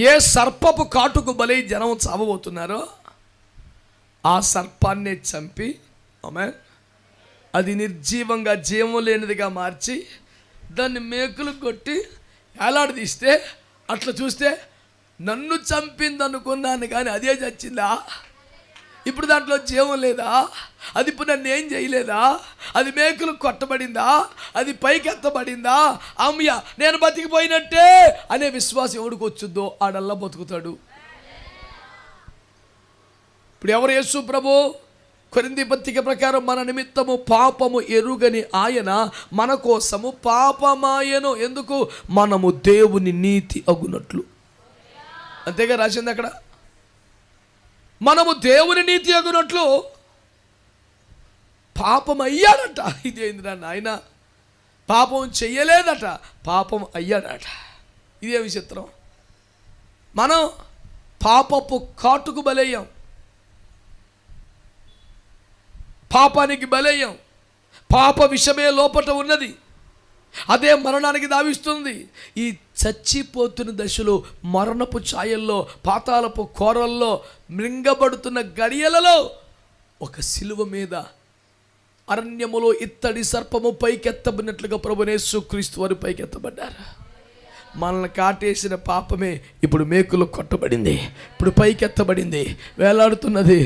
ఏ సర్పపు కాటుకు బలై జనం చావబోతున్నారో ఆ సర్పాన్ని చంపి అది నిర్జీవంగా జీవం లేనిదిగా మార్చి దాన్ని మేకులు కొట్టి ఏలాడదీస్తే అట్లా చూస్తే నన్ను చంపింది అనుకున్నాను కానీ అదే చచ్చిందా? ఇప్పుడు దాంట్లో జీవం లేదా? అది ఇప్పుడు నన్ను ఏం చేయలేదా? అది మేకులు కొట్టబడిందా? అది పైకి ఎత్తబడిందా? అమ్మయ్య నేను బతికిపోయినట్టే అనే విశ్వాసం ఎవడికి వచ్చుద్దో ఆడల్లా బతుకుతాడు. ఇప్పుడు ఎవరు? యేసు ప్రభు. కొరింథీ పత్రిక ప్రకారం మన నిమిత్తము పాపము ఎరుగని ఆయన మన కోసము పాపమాయను. ఎందుకు? మనము దేవుని నీతి అగునట్లు. అంతేగా రాసింది అక్కడ. మనము దేవుని నీతి అగునట్లు పాపం అయ్యాడట. ఇదేందిరా నాయన, పాపం చెయ్యలేదట, పాపం అయ్యాడట. ఇదే విచిత్రం. మనం పాపపు కాటుకు బలయ్యాం, పాపానికి బలయ్యాం. పాప విషమే లోపట ఉన్నది, అదే మరణానికి దావిస్తుంది. ఈ చచ్చిపోతున్న దశలో, మరణపు ఛాయల్లో, పాతాళపు కోరల్లో, మృంగబడుతున్న గడియలలో ఒక సిలువ మీద అరణ్యములో ఇత్తడి సర్పము పైకెత్తబడినట్లుగా ప్రభువైన యేసుక్రీస్తు వారు పైకెత్తబడ్డారు. మనల్ని కాటేసిన పాపమే ఇప్పుడు మేకులు కొట్టబడింది, ఇప్పుడు పైకెత్తబడింది, వేలాడుతున్నది.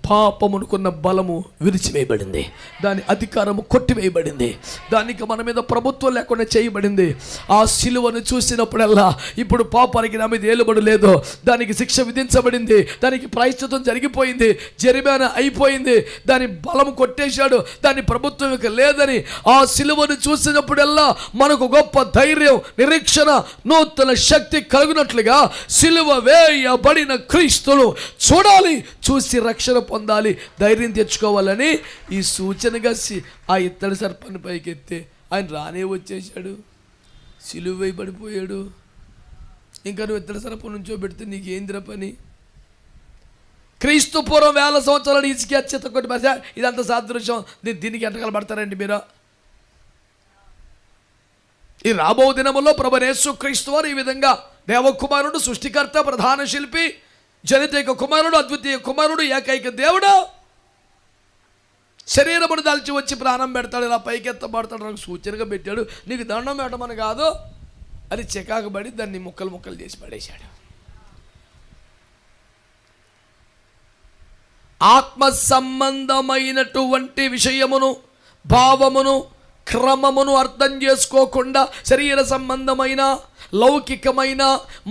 పాపమునుకున్న బలము విరిచివేయబడింది, దాని అధికారము కొట్టివేయబడింది, దానికి మన మీద ప్రభుత్వం లేకుండా చేయబడింది. ఆ సిలువను చూసినప్పుడల్లా ఇప్పుడు పాపానికి నా మీద ఏలుబడి లేదు, దానికి శిక్ష విధించబడింది, దానికి ప్రాయశ్చిత్తం జరిగిపోయింది, జరిమానా అయిపోయింది, దాని బలము కొట్టేశాడు, దాని ప్రభుత్వం ఇక లేదని ఆ సిలువను చూసినప్పుడల్లా మనకు గొప్ప ధైర్యం, నిరీక్షణ, నూతన శక్తి కలుగునట్లుగా సిలువ వేయబడిన క్రీస్తును చూడాలి, చూసి రక్షణ పొందాలి, ధైర్యం తెచ్చుకోవాలని ఈ సూచనగా ఆ ఇత్తడి సర్పాన్ని పైకెత్తే ఆయన రానే వచ్చేసాడు, సిలువ వేయబడిపోయాడు. ఇంకా నువ్వు ఇత్తడి సర్పం నుంచో పెడితే నీకు ఏందిరా పని? క్రీస్తు పూర్వం 1000 సంవత్సరాలు ఇసుక చెత్త కొట్టి భాష ఇదంతా సాదృశ్యం. దీనికి ఎంటకాలు పడతారండి మీరు? ఈ రాబో దినములో ప్రభువైన యేసుక్రీస్తు వారు ఈ విధంగా దేవకుమారుడు, సృష్టికర్త, ప్రధాన శిల్పి, జనితైక కుమారుడు, అద్వితీయ కుమారుడు, ఏకైక దేవుడు శరీరమును దాల్చి వచ్చి ప్రాణం పెడతాడు, ఇలా పైకెత్తబడతాడు, నాకు సూచనగా పెట్టాడు, నీకు దండం పెట్టమని కాదు అని చికాకుబడి దాన్ని ముక్కలు చేసి పడేశాడు. ఆత్మ సంబంధమైనటువంటి విషయమును, భావమును, క్రమమును అర్థం చేసుకోకుండా శరీర సంబంధమైన, లౌకికమైన,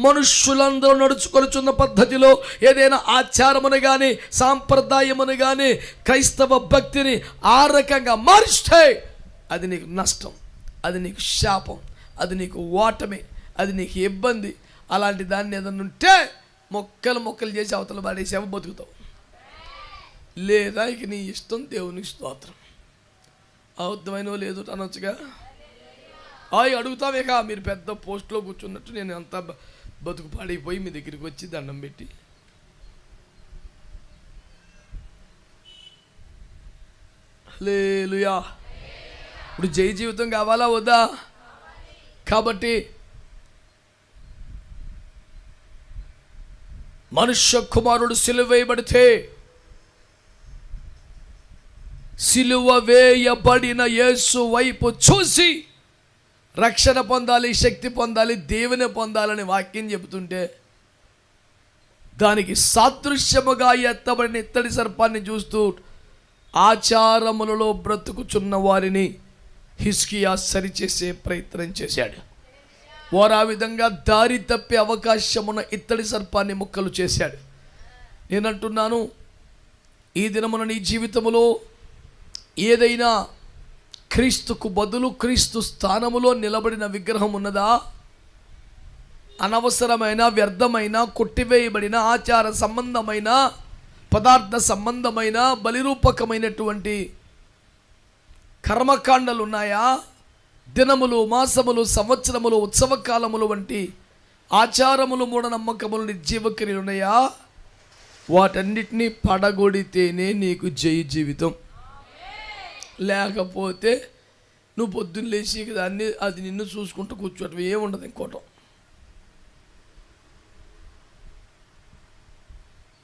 మనుష్యులందరూ నడుచుకొనుచున్న పద్ధతిలో ఏదైనా ఆచారమును కానీ, సాంప్రదాయమును కానీ, క్రైస్తవ భక్తిని ఆ రకంగా మారిస్తే అది నీకు నష్టం, అది నీకు శాపం, అది నీకు ఓటమి, అది నీకు ఇబ్బంది. అలాంటి దాన్ని ఏదన్నా ఉంటే మొక్కలు చేసి అవతల పడేసేవ బతుకుతావు. లేదా ఇక నీ ఇష్టం, దేవునికి స్తోత్రం. అబద్ధమైన లేదు అనొచ్చుగా. అడుగుతావేక మీరు పెద్ద పోస్ట్లో కూర్చున్నట్టు నేను అంతా బతుకు పాడైపోయి మీ దగ్గరికి వచ్చి దండం పెట్టి హల్లెలూయా. ఇప్పుడు జై జీవితం కావాలా వద్దా? కాబట్టి మనుష్య కుమారుడు సిలువ వేయబడితే సిలువ వేయబడిన యేసు వైపు చూసి రక్షణ పొందాలి, శక్తి పొందాలి, దేవుని పొందాలని వాక్యం చెబుతుంటే దానికి సాదృశ్యముగా ఎత్తబడిన ఇత్తడి సర్పాన్ని చూస్తూ ఆచారములలో బ్రతుకుచున్న వారిని హిజ్కియా సరిచేసే ప్రయత్నం చేశాడు. వారు ఆ విధంగా దారి తప్పే అవకాశమున్న ఇత్తడి సర్పాన్ని ముక్కలు చేశాడు. నేనంటున్నాను, ఈ దినమున నీ జీవితంలో ఏదైనా క్రీస్తుకు బదులు క్రీస్తు స్థానములో నిలబడిన విగ్రహం ఉన్నదా? అనవసరమైన, వ్యర్థమైన, కొట్టివేయబడిన, ఆచార సంబంధమైన, పదార్థ సంబంధమైన, బలిరూపకమైనటువంటి కర్మకాండలు ఉన్నాయా? దినములు, మాసములు, సంవత్సరములు, ఉత్సవ కాలములు వంటి ఆచారములు, మూఢనమ్మకములు, నిర్జీవ క్రియలు ఉన్నాయా? వాటన్నిటినీ పడగొడితేనే నీకు జయ జీవితం. లేకపోతే నువ్వు పొద్దున్న లేచి దాన్ని అది నిన్ను చూసుకుంటూ కూర్చోటం ఏముండదు. ఇంకోటం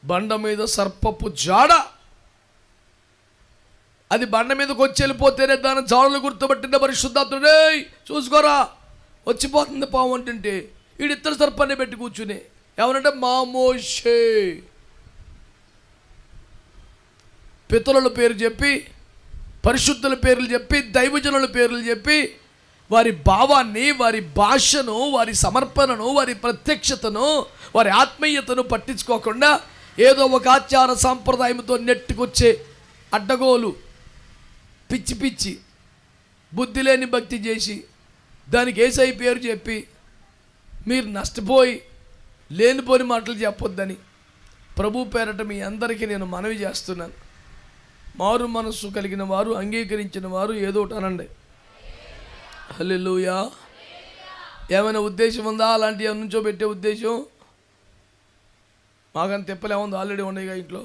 బండ మీద సర్పపు జాడ, అది బండ మీదకి వచ్చి వెళ్ళిపోతేనే దాని జాడలు గుర్తుపట్టిన పరిశుద్ధాత్ముడే చూసుకోరా వచ్చిపోతుంది పాము అంటుంటే వీడు ఇత్తడి సర్పాన్ని పెట్టి కూర్చుని ఎవరంటే మా మోషే పితరుల పేరు చెప్పి, పరిశుద్ధుల పేర్లు చెప్పి, దైవజనుల పేర్లు చెప్పి వారి భావాన్ని, వారి భాషను, వారి సమర్పణను, వారి ప్రత్యక్షతను, వారి ఆత్మీయతను పట్టించుకోకుండా ఏదో ఒక ఆచార సాంప్రదాయంతో నెట్టుకొచ్చే అడ్డగోలు పిచ్చి పిచ్చి బుద్ధి లేని భక్తి చేసి దానికి యేసై పేరు చెప్పి మీరు నష్టపోయి లేనిపోని మాటలు చెప్పొద్దని ప్రభు పేరట మీ అందరికీ నేను మనవి చేస్తున్నాను. మారు మనస్సు కలిగిన వారు, అంగీకరించిన వారు ఏదో ఒకటి అనండి. హల్లెలూయా. ఏమైనా ఉద్దేశం ఉందా? అలాంటి నుంచో పెట్టే ఉద్దేశం మాకంత తెప్పలేముంది, ఆల్రెడీ ఉన్నాయిగా ఇంట్లో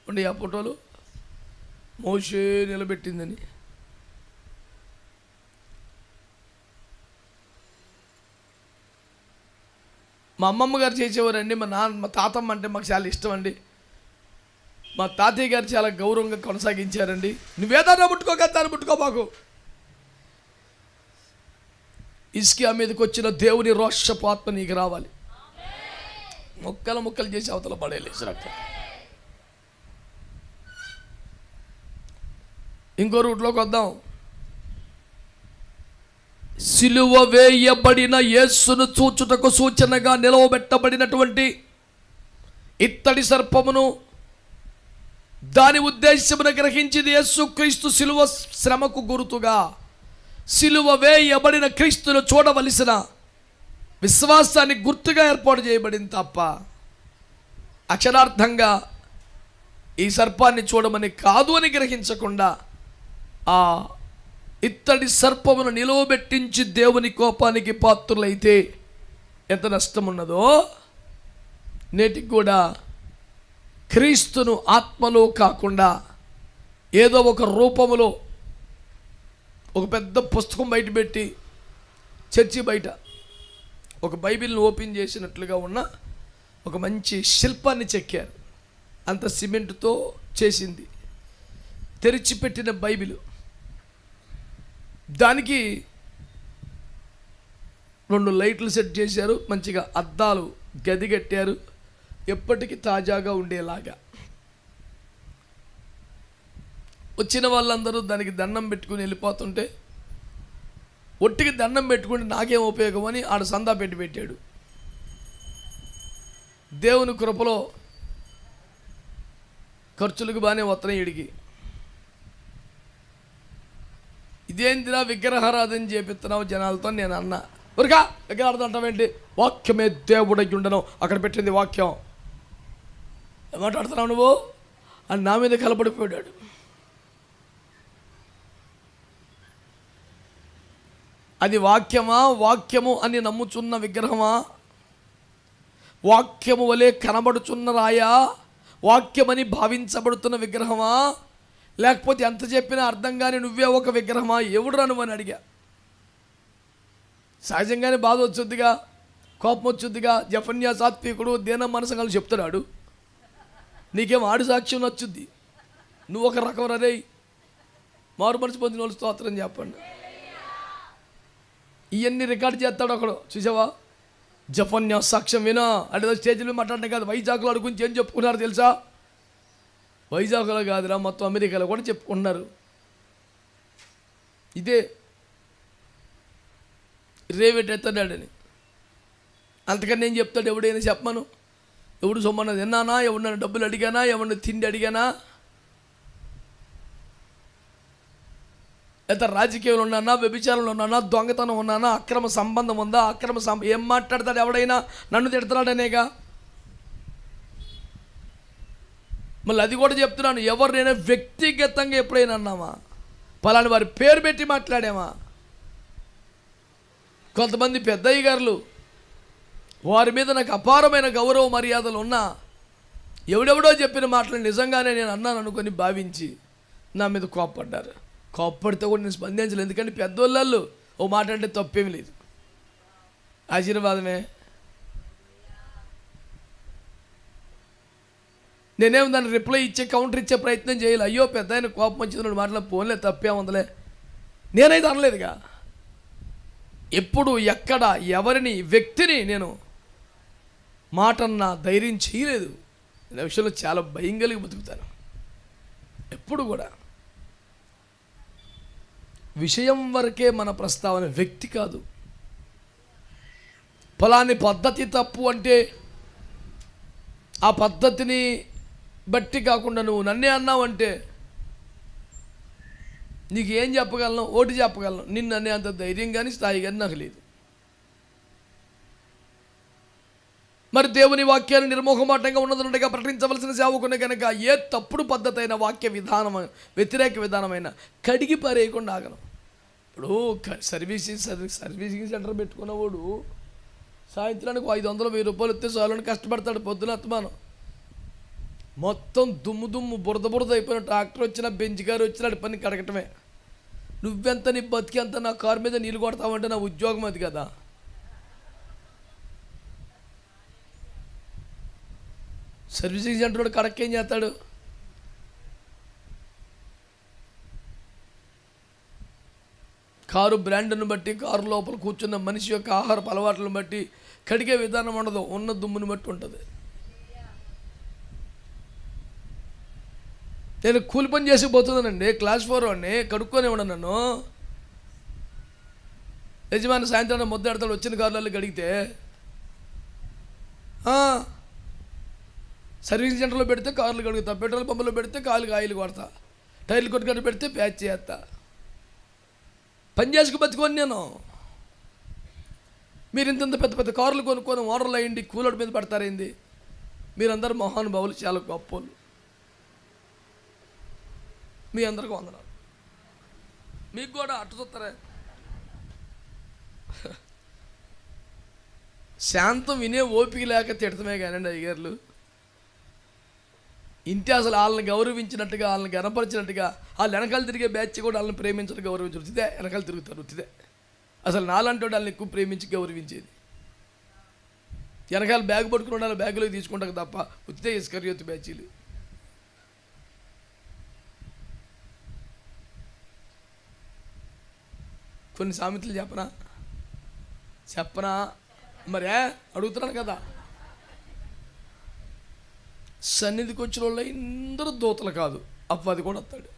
ఉండి ఆ ఫోటోలు మోషే నిలబెట్టిందని. మా అమ్మమ్మ గారు చేసేవారండి. మా తాతమ్మ అంటే మాకు చాలా ఇష్టం అండి. మా తాతయ్య గారు చాలా గౌరవంగా కొనసాగించారండి. నువ్వేదన్నా ముట్టుకోక దాన్ని ముట్టుకోబాకు. హిజ్కియా మీదకి వచ్చిన దేవుని రోషపు ఆత్మ నీకు రావాలి. ముక్కలు ముక్కలు చేసి అవతల పడేలేసినట్టు. ఇంకో రూట్లోకి వద్దాం. సిలువ వేయబడిన యేసును చూచుటకు సూచనగా నిలవబెట్టబడినటువంటి ఇత్తడి సర్పమును దాని ఉద్దేశమును గ్రహించింది యేసుక్రీస్తు సిలువ శ్రమకు గుర్తుగా సిలువ వేయబడిన క్రీస్తును చూడవలసిన విశ్వాసానికి గుర్తుగా ఏర్పాటు చేయబడింది తప్ప అక్షరార్థంగా ఈ సర్పాన్ని చూడమని కాదు అని గ్రహించకుండా ఆ ఇత్తడి సర్పమును నిలువబెట్టించి దేవుని కోపానికి పాత్రులైతే ఎంత నష్టం ఉన్నదో నేటికి కూడా క్రీస్తును ఆత్మలో కాకుండా ఏదో ఒక రూపములో ఒక పెద్ద పుస్తకం బయట పెట్టి చర్చి బయట ఒక బైబిల్ని ఓపెన్ చేసినట్లుగా ఉన్న ఒక మంచి శిల్పాన్ని చెక్కారు. అంత సిమెంటుతో చేసింది, తెరిచిపెట్టిన బైబిల్. దానికి 2 లైట్లు సెట్ చేశారు, మంచిగా అద్దాలు గది కట్టారు, ఎప్పటికీ తాజాగా ఉండేలాగా. వచ్చిన వాళ్ళందరూ దానికి దండం పెట్టుకుని వెళ్ళిపోతుంటే ఒట్టికి దండం పెట్టుకుని నాకేం ఉపయోగం అని ఆడు సందా పెట్టాడు. దేవుని కృపలో ఖర్చులకు బాగానే వస్తున్నాయి వీడికి. ఇదేంటిరా విగ్రహారాధన చేపిస్తున్నావు జనాలతో నేను అన్నా. ఊరికా విగ్రహారాధన అంటావేంటి? వాక్యమే దేవుడై ఉండను, అక్కడ పెట్టింది వాక్యం. ఏమాట్లాడుతున్నావు నువ్వు అని నా మీద కలపడిపోయాడు. అది వాక్యమా? వాక్యము అని నమ్ముచున్న విగ్రహమా? వాక్యము వలె కనబడుచున్న రాయా? వాక్యమని భావించబడుతున్న విగ్రహమా? లేకపోతే ఎంత చెప్పినా అర్థం కానీ నువ్వే ఒక విగ్రహమా? ఎవడురా నువ్వు అని అడిగా. సహజంగానే బాధ వచ్చుద్దిగా, కోపం వచ్చుద్దిగా. జఫన్యా సాత్వికుడు దీన మనసంగాలు చెప్తున్నాడు, నీకేం ఆడు సాక్ష్యం నచ్చుద్ది. నువ్వు ఒక రకం రే. మారు మనసు పొందిన వాళ్ళు స్తోత్రం చెప్పండి. ఇవన్నీ రికార్డ్ చేస్తాడు ఒకడు, చూసావా? జఫన్యా సాక్ష్యం వినా అంటే స్టేజ్లో మాట్లాడడం కాదు, వైజాగ్లో గురించి ఏం చెప్పుకున్నారు తెలుసా? వైజాగ్లో కాదురా, మొత్తం అమెరికాలో కూడా చెప్పుకుంటున్నారు. ఇదే రేవేట్ ఎత్తాడని. అంతకని నేను చెప్తాడు, ఎవడైనా చెప్పమను. ఎవడు సొమ్మన్న తిన్నానా, ఎవడన్నా డబ్బులు అడిగానా, ఎవడన్నా తిండి అడిగానా, లేదా రాజకీయంలో ఉన్నానా, వ్యభిచారంలో ఉన్నానా, దొంగతనం ఉన్నానా, అక్రమ సంబంధం ఉందా, ఏం మాట్లాడతాడు ఎవడైనా? నన్ను తిడతాడనేగా. మళ్ళీ అది కూడా చెప్తున్నాను, ఎవరినైనా వ్యక్తిగతంగా ఎప్పుడైనా అన్నామా? పలాని వారి పేరు పెట్టి మాట్లాడామా? కొంతమంది పెద్దయ్య గారులు, వారి మీద నాకు అపారమైన గౌరవ మర్యాదలు ఉన్నా ఎవడెవడో చెప్పిన మాటలు నిజంగానే నేను అన్నాను అనుకొని భావించి నా మీద కోప్పడ్డారు. కోప్పడితే కూడా నేను స్పందించలేదు, ఎందుకంటే పెద్దోళ్ళు ఓ మాట అంటే తప్పేమి లేదు, ఆశీర్వాదమే. నేనేం దాన్ని రిప్లై ఇచ్చే కౌంటర్ ఇచ్చే ప్రయత్నం చేయాలి. అయ్యో పెద్ద ఆయన కోపం వచ్చింది మాటలు పోన్లే, తప్పే ఉందలే, నేనైతే అనలేదుగా. ఎప్పుడు ఎక్కడ ఎవరిని వ్యక్తిని నేను మాటన్నా ధైర్యం చేయలేదు. అనే విషయంలో చాలా భయం కలిగి బతుకుతాను. ఎప్పుడు కూడా విషయం వరకే మన ప్రస్తావన, వ్యక్తి కాదు. ఫలాని పద్ధతి తప్పు అంటే ఆ పద్ధతిని బట్టి కాకుండా నువ్వు నన్నే అన్నావంటే నీకు ఏం చెప్పగలను? ఓటు చెప్పగలను. నిన్ను అనే అంత ధైర్యం కానీ స్థాయి కానీ నాకు లేదు. మరి దేవుని వాక్యాన్ని నిర్మోహమాటంగా ఉన్నదన్నట్టుగా ప్రకటించవలసిన సేవకునే కనుక ఏ తప్పుడు పద్ధతి అయిన వాక్య విధానం, వ్యతిరేక విధానమైన కడిగి పారేయకుండా ఆగను. ఇప్పుడు సర్వీసింగ్ సెంటర్ పెట్టుకున్నవాడు సాయంత్రానికి 500-1000 రూపాయలు ఇస్తే చాలని కష్టపడతాడు. పొద్దున అత్తమానం మొత్తం దుమ్ము బురద అయిపోయిన ట్రాక్టర్ వచ్చినా, బెంచ్ కారు వచ్చినా అడి పని కడగటమే. నువ్వెంత, నీ బతికి అంత నా కారు మీద నీళ్ళు కొడతావంటే నా ఉద్యోగం అది కదా. సర్వీసింగ్ సెంటర్ కడక్కేం చేస్తాడు? కారు బ్రాండ్ను బట్టి, కారు లోపల కూర్చున్న మనిషి యొక్క ఆహారపు అలవాట్లను బట్టి కడిగే విధానం ఉండదు, ఉన్న దుమ్ముని బట్టి ఉంటుంది. నేను కూలి పని చేసి పోతున్నానండి, క్లాస్ 4 వాడిని, కడుక్కొని ఇవ్వడం నన్ను. యజమాని సాయంత్రం ముద్దాడతాడు, వచ్చిన కారులలో గడిగితే సర్వీసింగ్ సెంటర్లో పెడితే కార్లు కడుగుతా, పెట్రోల్ పంపులో పెడితే కాలుకి ఆయిల్ కొడతా, టైర్లు కొట్టుకట్టు పెడితే ప్యాచ్ చేస్తా. పని చేసుకు బతుకొని నేను. మీరు ఇంత పెద్ద కార్లు కొనుక్కొని ఓనర్లు అయ్యింది, కూలర్ మీద పడతారైంది. మీరందరూ మహానుభావులు, చాలా గొప్పలు. మీ అందరికీ వందనాలు. మీకు కూడా అట్టు చూస్తారా? శాంతం వినే ఓపిక లేక తిడతమే కానండి అయ్యగారులు. ఇంటి అసలు వాళ్ళని గౌరవించినట్టుగా, వాళ్ళని గనపరిచినట్టుగా, వాళ్ళు వెనకాల తిరిగే బ్యాచ్ కూడా వాళ్ళని ప్రేమించడం, గౌరవించడం ఉచితే. వెనకాల తిరుగుతారు ఉచితే. అసలు నాలంటే వాళ్ళని ఎక్కువ ప్రేమించి గౌరవించేది. వెనకాల బ్యాగ్ పట్టుకుని వాళ్ళ బ్యాగులోకి తీసుకుంటారు తప్ప ఉచితే ఇస్కరియోతు బ్యాచీలు. కొన్ని సామెతలు చెప్పనా మరే అడుగుతున్నాను కదా. సన్నిధికి వచ్చిన వాళ్ళు అందరూ దూతలు కాదు, అపవాది కూడా వస్తాడు.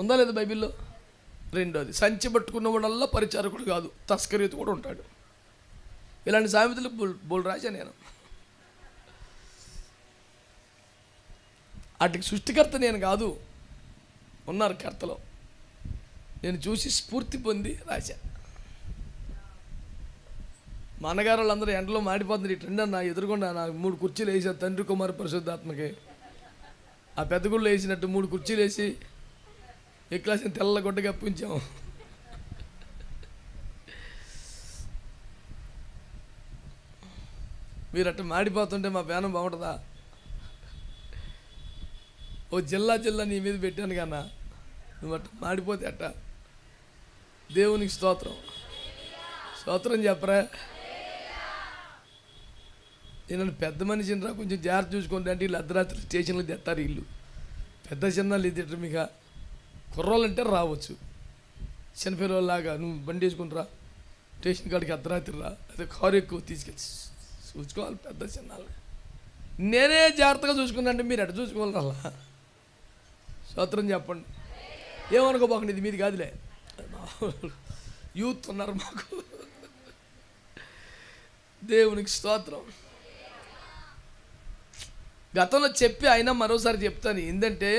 ఉందా లేదా బైబిల్లో? రెండోది, సంచి పట్టుకున్న వాళ్ళల్లా పరిచారకుడు కాదు, తస్కరీతు కూడా ఉంటాడు. ఇలాంటి సామెతలు బోల్ రాజా నేను. వాటికి సృష్టికర్త నేను కాదు, ఉన్నారు కర్తలో. నేను చూసి స్ఫూర్తి పొంది రాశా. మా అన్నగారు వాళ్ళందరూ ఎండలో మాడిపోతుంది. ఇటండి నా ఎదురుకుండా నాకు 3 కుర్చీలు వేసారు, తండ్రి కుమార పరిశుద్ధాత్మకి. ఆ పెద్ద గుళ్ళు వేసినట్టు 3 కుర్చీలు వేసి ఏ క్లాస్ని తెల్ల గుడ్డ కప్పించాము. మీరు అట్ట మాడిపోతుంటే మా పేనం బాగుంటుందా? ఓ జిల్లా నీ మీద పెట్టాను కన్నా, నువ్వు అట్ట మాడిపోతే అట్ట. దేవునికి స్తోత్రం చెప్పరా. నేను పెద్ద మనిషిని రా, కొంచెం జాగ్రత్త చూసుకోండి అంటే వీళ్ళు అర్ధరాత్రి స్టేషన్లో తెస్తారు. వీళ్ళు పెద్ద చిన్నాళ్ళు ఇది మీకు కుర్రోళ్ళంటే రావచ్చు, చిన్నపిల్లలాగా నువ్వు బండి వేసుకుని రా, స్టేషన్ కాడికి అర్ధరాత్రి రా, అదే కారు ఎక్కువ తీసుకెళ్ళి చూసుకోవాలి పెద్ద చిన్నాళ్ళు. నేనే జాగ్రత్తగా చూసుకున్నాంటే మీరు ఎట చూసుకోవాలి అలా. స్తోత్రం చెప్పండి. ఏమనుకోబాకండి, ఇది మీది కాదులే, యూత్ ఉన్నారు మాకు. దేవునికి స్తోత్రం. గతంలో చెప్పి అయినా మరోసారి చెప్తాను. ఏంటంటే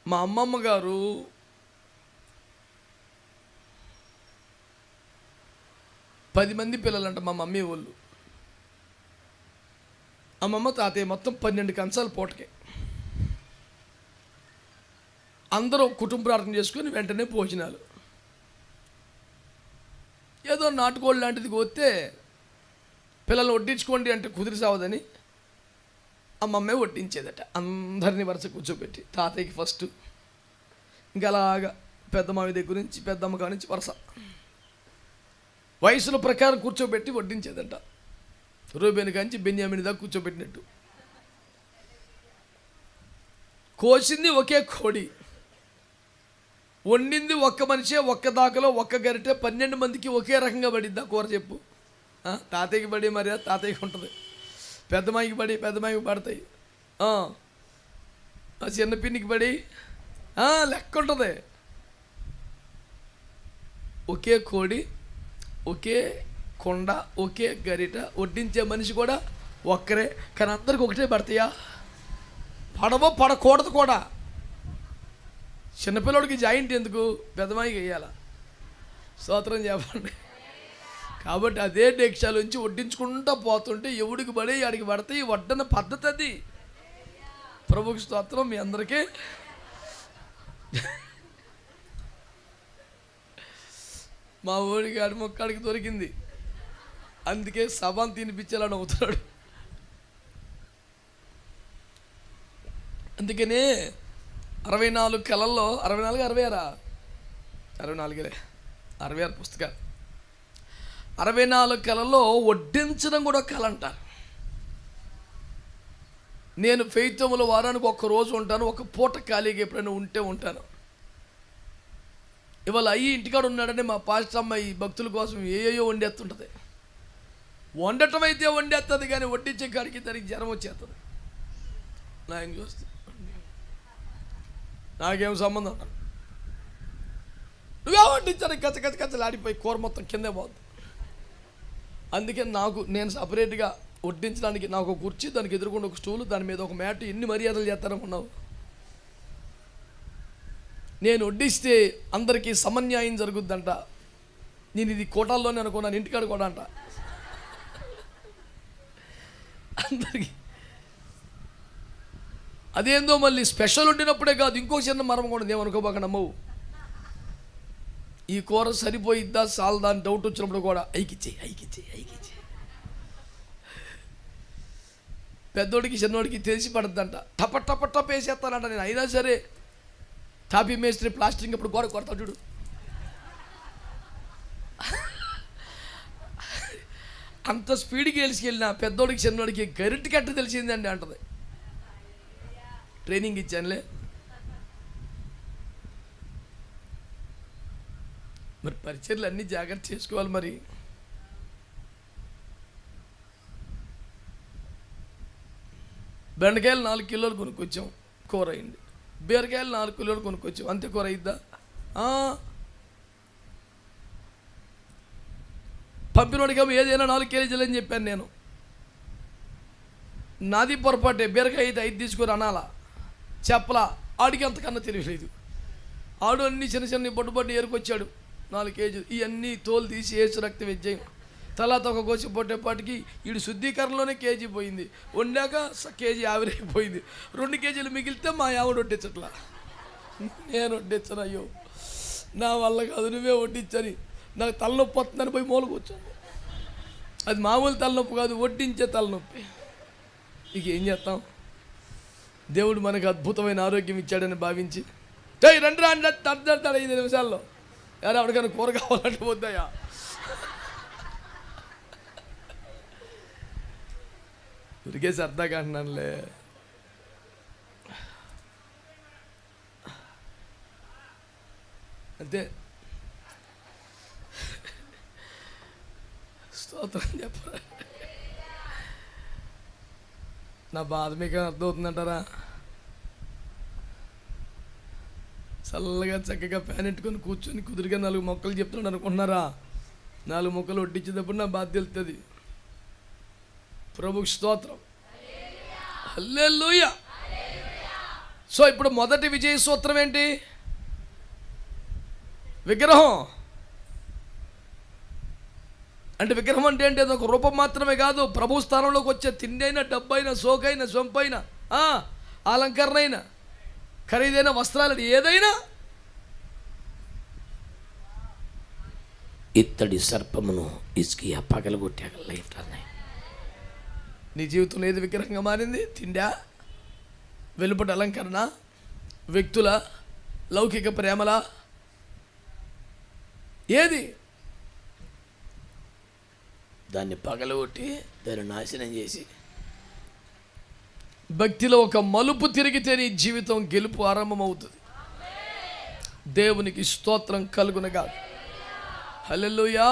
మా అమ్మమ్మ గారు పది మంది పిల్లలంట మా మమ్మీ వాళ్ళు. అమ్మమ్మ తాతయ్య మొత్తం 12 కంచాలు పూటకే. అందరూ కుటుంబ ప్రార్థన చేసుకొని వెంటనే భోజనాలు. ఏదో నాటుకోళ్ళు లాంటిది కోస్తే పిల్లల్ని వడ్డించుకోండి అంటే కుదిరి సావదని అమ్మమ్మే వడ్డించేదట. అందరినీ వరుస కూర్చోబెట్టి తాతయ్యకి ఫస్ట్, ఇంకా అలాగా పెద్దమ్మ దగ్గర నుంచి పెద్దమ్మ కాడి నుంచి వరుస వయసుల ప్రకారం కూర్చోబెట్టి వడ్డించేదట. రూబేని కాంచి బెన్యామిని దాకా కూర్చోబెట్టినట్టు. కోసింది ఒకే కోడి, వండింది ఒక్క మనిషే, ఒక్క దాకలో ఒక్క గరిటె. 12 మందికి ఒకే రకంగా పడిద్దా కూర చెప్పు? తాతయ్యకి పడి మరి తాతయ్యకి ఉంటుంది, పెద్దమ్మాయికి పడి పెద్దమ్మాయికి పడతాయి, చిన్న పిన్నికి పడి లెక్క ఉంటుంది. ఒకే కోడి, ఒకే కొండ, ఒకే గరిట, వడ్డించే మనిషి కూడా ఒక్కరే. కానీ అందరికి ఒకటే పడతాయా? పడకూడదు కూడా. చిన్నపిల్లడికి జాయింట్ ఎందుకు, పెద్దమాయికి వేయాల. స్తోత్రం చెప్పండి. కాబట్టి అదే డేక్షాలోంచి వడ్డించుకుంటూ పోతుంటే ఎవడికి పడి ఆడికి పడతాయి. వడ్డన పద్ధతి అది. ప్రభుకి స్తోత్రం. మీ అందరికీ మా ఊరికి ఆడి మొక్కడికి దొరికింది, అందుకే సభను తినిపించాలని అవుతున్నాడు. అందుకనే 64 కళల్లో 64 పుస్తకాలు, 64 కళల్లో వడ్డించడం కూడా కళ అంటారు. నేను ఫెయితముల వారానికి ఒక్క రోజు ఉంటాను, ఒక పూట ఖాళీగా ఎప్పుడైనా ఉంటే ఉంటాను. ఇవాళ అయ్యి ఇంటికాడ ఉన్నాడని మా పాస్టర్ అమ్మ ఈ భక్తుల కోసం ఏయో వండేస్తుంటుంది. వండటం అయితే వండేస్తుంది, కానీ వడ్డించే కాడికి దానికి జ్వరం వచ్చేస్తుంది. నాకు చూస్తే నాకేం సంబంధం? నువ్వే వడ్డించాను, కచ్చ ఆడిపోయి కూర మొత్తం కిందే పోద్ది. అందుకే నేను సపరేట్గా వడ్డించడానికి నాకు ఒక కుర్చీ, దానికి ఎదురుకుండా ఒక స్టూలు, దాని మీద ఒక మ్యాట్. ఎన్ని మర్యాదలు చేస్తారనుకున్నావు? నేను వడ్డిస్తే అందరికీ సమన్యాయం జరుగుద్దంట. నేను ఇది కోటాల్లోనే అనుకున్నాను, ఇంటికాడ కూడా అంట అందరికీ. అదేందో మళ్ళీ స్పెషల్ వండినప్పుడే కాదు, ఇంకో చిన్న మరం కూడా ఏమనుకోబాకనమ్మవు. ఈ కూర సరిపోయిద్దా చాలదా అని డౌట్ వచ్చినప్పుడు కూడా ఐకిచ్చే పెద్దోడికి చిన్నోడికి తెలిసి పడద్దంట. టప వేసేస్తానంట. నేను అయినా సరే టాపీ మేస్త్రి ప్లాస్టింగ్ ఇప్పుడు గోడ కొడతాడు చూడు, అంత స్పీడ్కి వెళ్ళిన పెద్దోడికి చిన్నోడికి గరిటి కట్ట తెలిసిందండి అంటది. ట్రైనింగ్ ఇచ్చానులే. మరి పరిచర్లు అన్నీ జాగ్రత్త చేసుకోవాలి. మరి బెండకాయలు 4 కిలోలు కొనుక్కొచ్చాం, కూర అయింది. బీరకాయలు 4 కిలోలు కొనుక్కొచ్చాం, అంతే కూర అయిద్దా? పంపినోడికేమో ఏదైనా 4 కేజీలు అని చెప్పాను నేను. నాది పొరపాటే. బీరకాయ అయితే 5 తీసుకొని అనాలా, చెప్పలా. ఆడికి అంతకన్నా తెలియలేదు. ఆడు అన్నీ చిన్న బొడ్డు ఏరుకొచ్చాడు 4 కేజీలు. ఇవన్నీ తోలు తీసి వేసి రక్తం వెజ్జాయి. తర్వాత ఒక కోసి పొట్టేపాటికి వీడు శుద్ధీకరణలోనే కేజీ పోయింది. వండాక కేజీ ఆవిరైపోయింది. 2 కేజీలు మిగిలితే మా ఆవిడ వడ్డించట్లా, నేను వడ్డించను. అయ్యో నా వల్ల కాదు, నువ్వే వడ్డించని. నాకు తలనొప్పి వస్తుందని పోయి మూలకొచ్చాను. అది మామూలు తలనొప్పి కాదు, వడ్డించే తలనొప్పి. ఇక ఏం చేస్తాం? దేవుడు మనకు అద్భుతమైన ఆరోగ్యం ఇచ్చాడని భావించి రండి రా అంటే అర్థడతాడు 5 నిమిషాల్లో. ఎవరు ఎవరికైనా కూర కావాలంటే వద్దాయా? ఉరికే సరదాగా అంటున్నానులే. అంతే. స్తోత్రం చెప్పరా. నా బాధ మీకు అర్థమవుతుందంటారా? చల్లగా చక్కగా ఫ్యాన్ ఎట్టుకొని కూర్చొని కుదురుగా 4 మొక్కలు చెప్తున్నాడు అనుకుంటున్నారా? 4 మొక్కలు వడ్డించేటప్పుడు నా బాధ తెలుస్తుంది. ప్రభుకి స్తోత్రం. హల్లెలూయా. సో ఇప్పుడు మొదటి విజయ సూత్రం ఏంటి? విగ్రహం అంటే విగ్రహం అంటే ఏంటి? అది ఒక రూపం మాత్రమే కాదు. ప్రభు స్థానంలోకి వచ్చే తిండి అయినా, డబ్బు అయినా, సోకైనా, సొంపైనా, అలంకరణ అయినా, ఖరీదైన వస్త్రాలు ఏదైనా ఇత్తడి సర్పమును ఇసుకియా పగలగొట్టాక లైఫ్ అన్నాయి. నీ జీవితంలో ఏది విగ్రహంగా మారింది? తిండా, వెలుపటి అలంకరణ, వ్యక్తుల, లౌకిక ప్రేమల, ఏది? దాన్ని పగలగొట్టి దాన్ని నాశనం చేసి భక్తిలో ఒక మలుపు తిరిగితే నీ జీవితం గెలుపు ఆరంభమవుతుంది. దేవునికి స్తోత్రం కలుగునగా. హల్లెలూయా.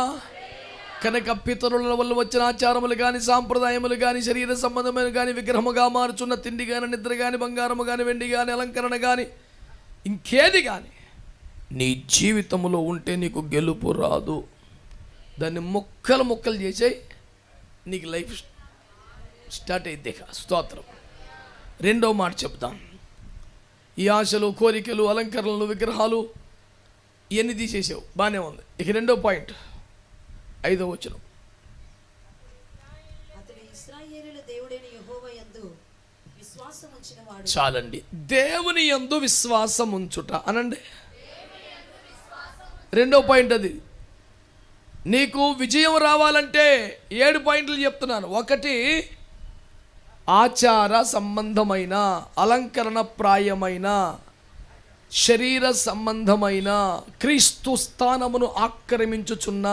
కనుక పితరుల వల్ల వచ్చిన ఆచారములు కానీ, సాంప్రదాయములు కానీ, శరీర సంబంధమైన కానీ, విగ్రహముగా మారుచున్న తిండి కానీ, నిద్ర కానీ, బంగారము కానీ, వెండి కానీ, అలంకరణ కానీ, ఇంకేది కానీ నీ జీవితంలో ఉంటే నీకు గెలుపు రాదు. దాన్ని ముక్కలు చేసేయి, నీకు లైఫ్ స్టార్ట్ అయితే. స్తోత్రం. రెండో మాట చెప్తాం. ఈ ఆశలు, కోరికలు, అలంకరణలు, విగ్రహాలు ఇవన్నీ తీసేసావు, బాగానే ఉంది. ఇక రెండో పాయింట్, 5వ వచనం. చాలండి. దేవుని యందు విశ్వాసం ఉంచుట అనండి. రెండో పాయింట్ అది. నీకు విజయం రావాలంటే 7 పాయింట్లు చెప్తున్నాను. 1, ఆచార సంబంధమైన, అలంకరణ ప్రాయమైన, శరీర సంబంధమైన, క్రీస్తు స్థానమును ఆక్రమించుచున్న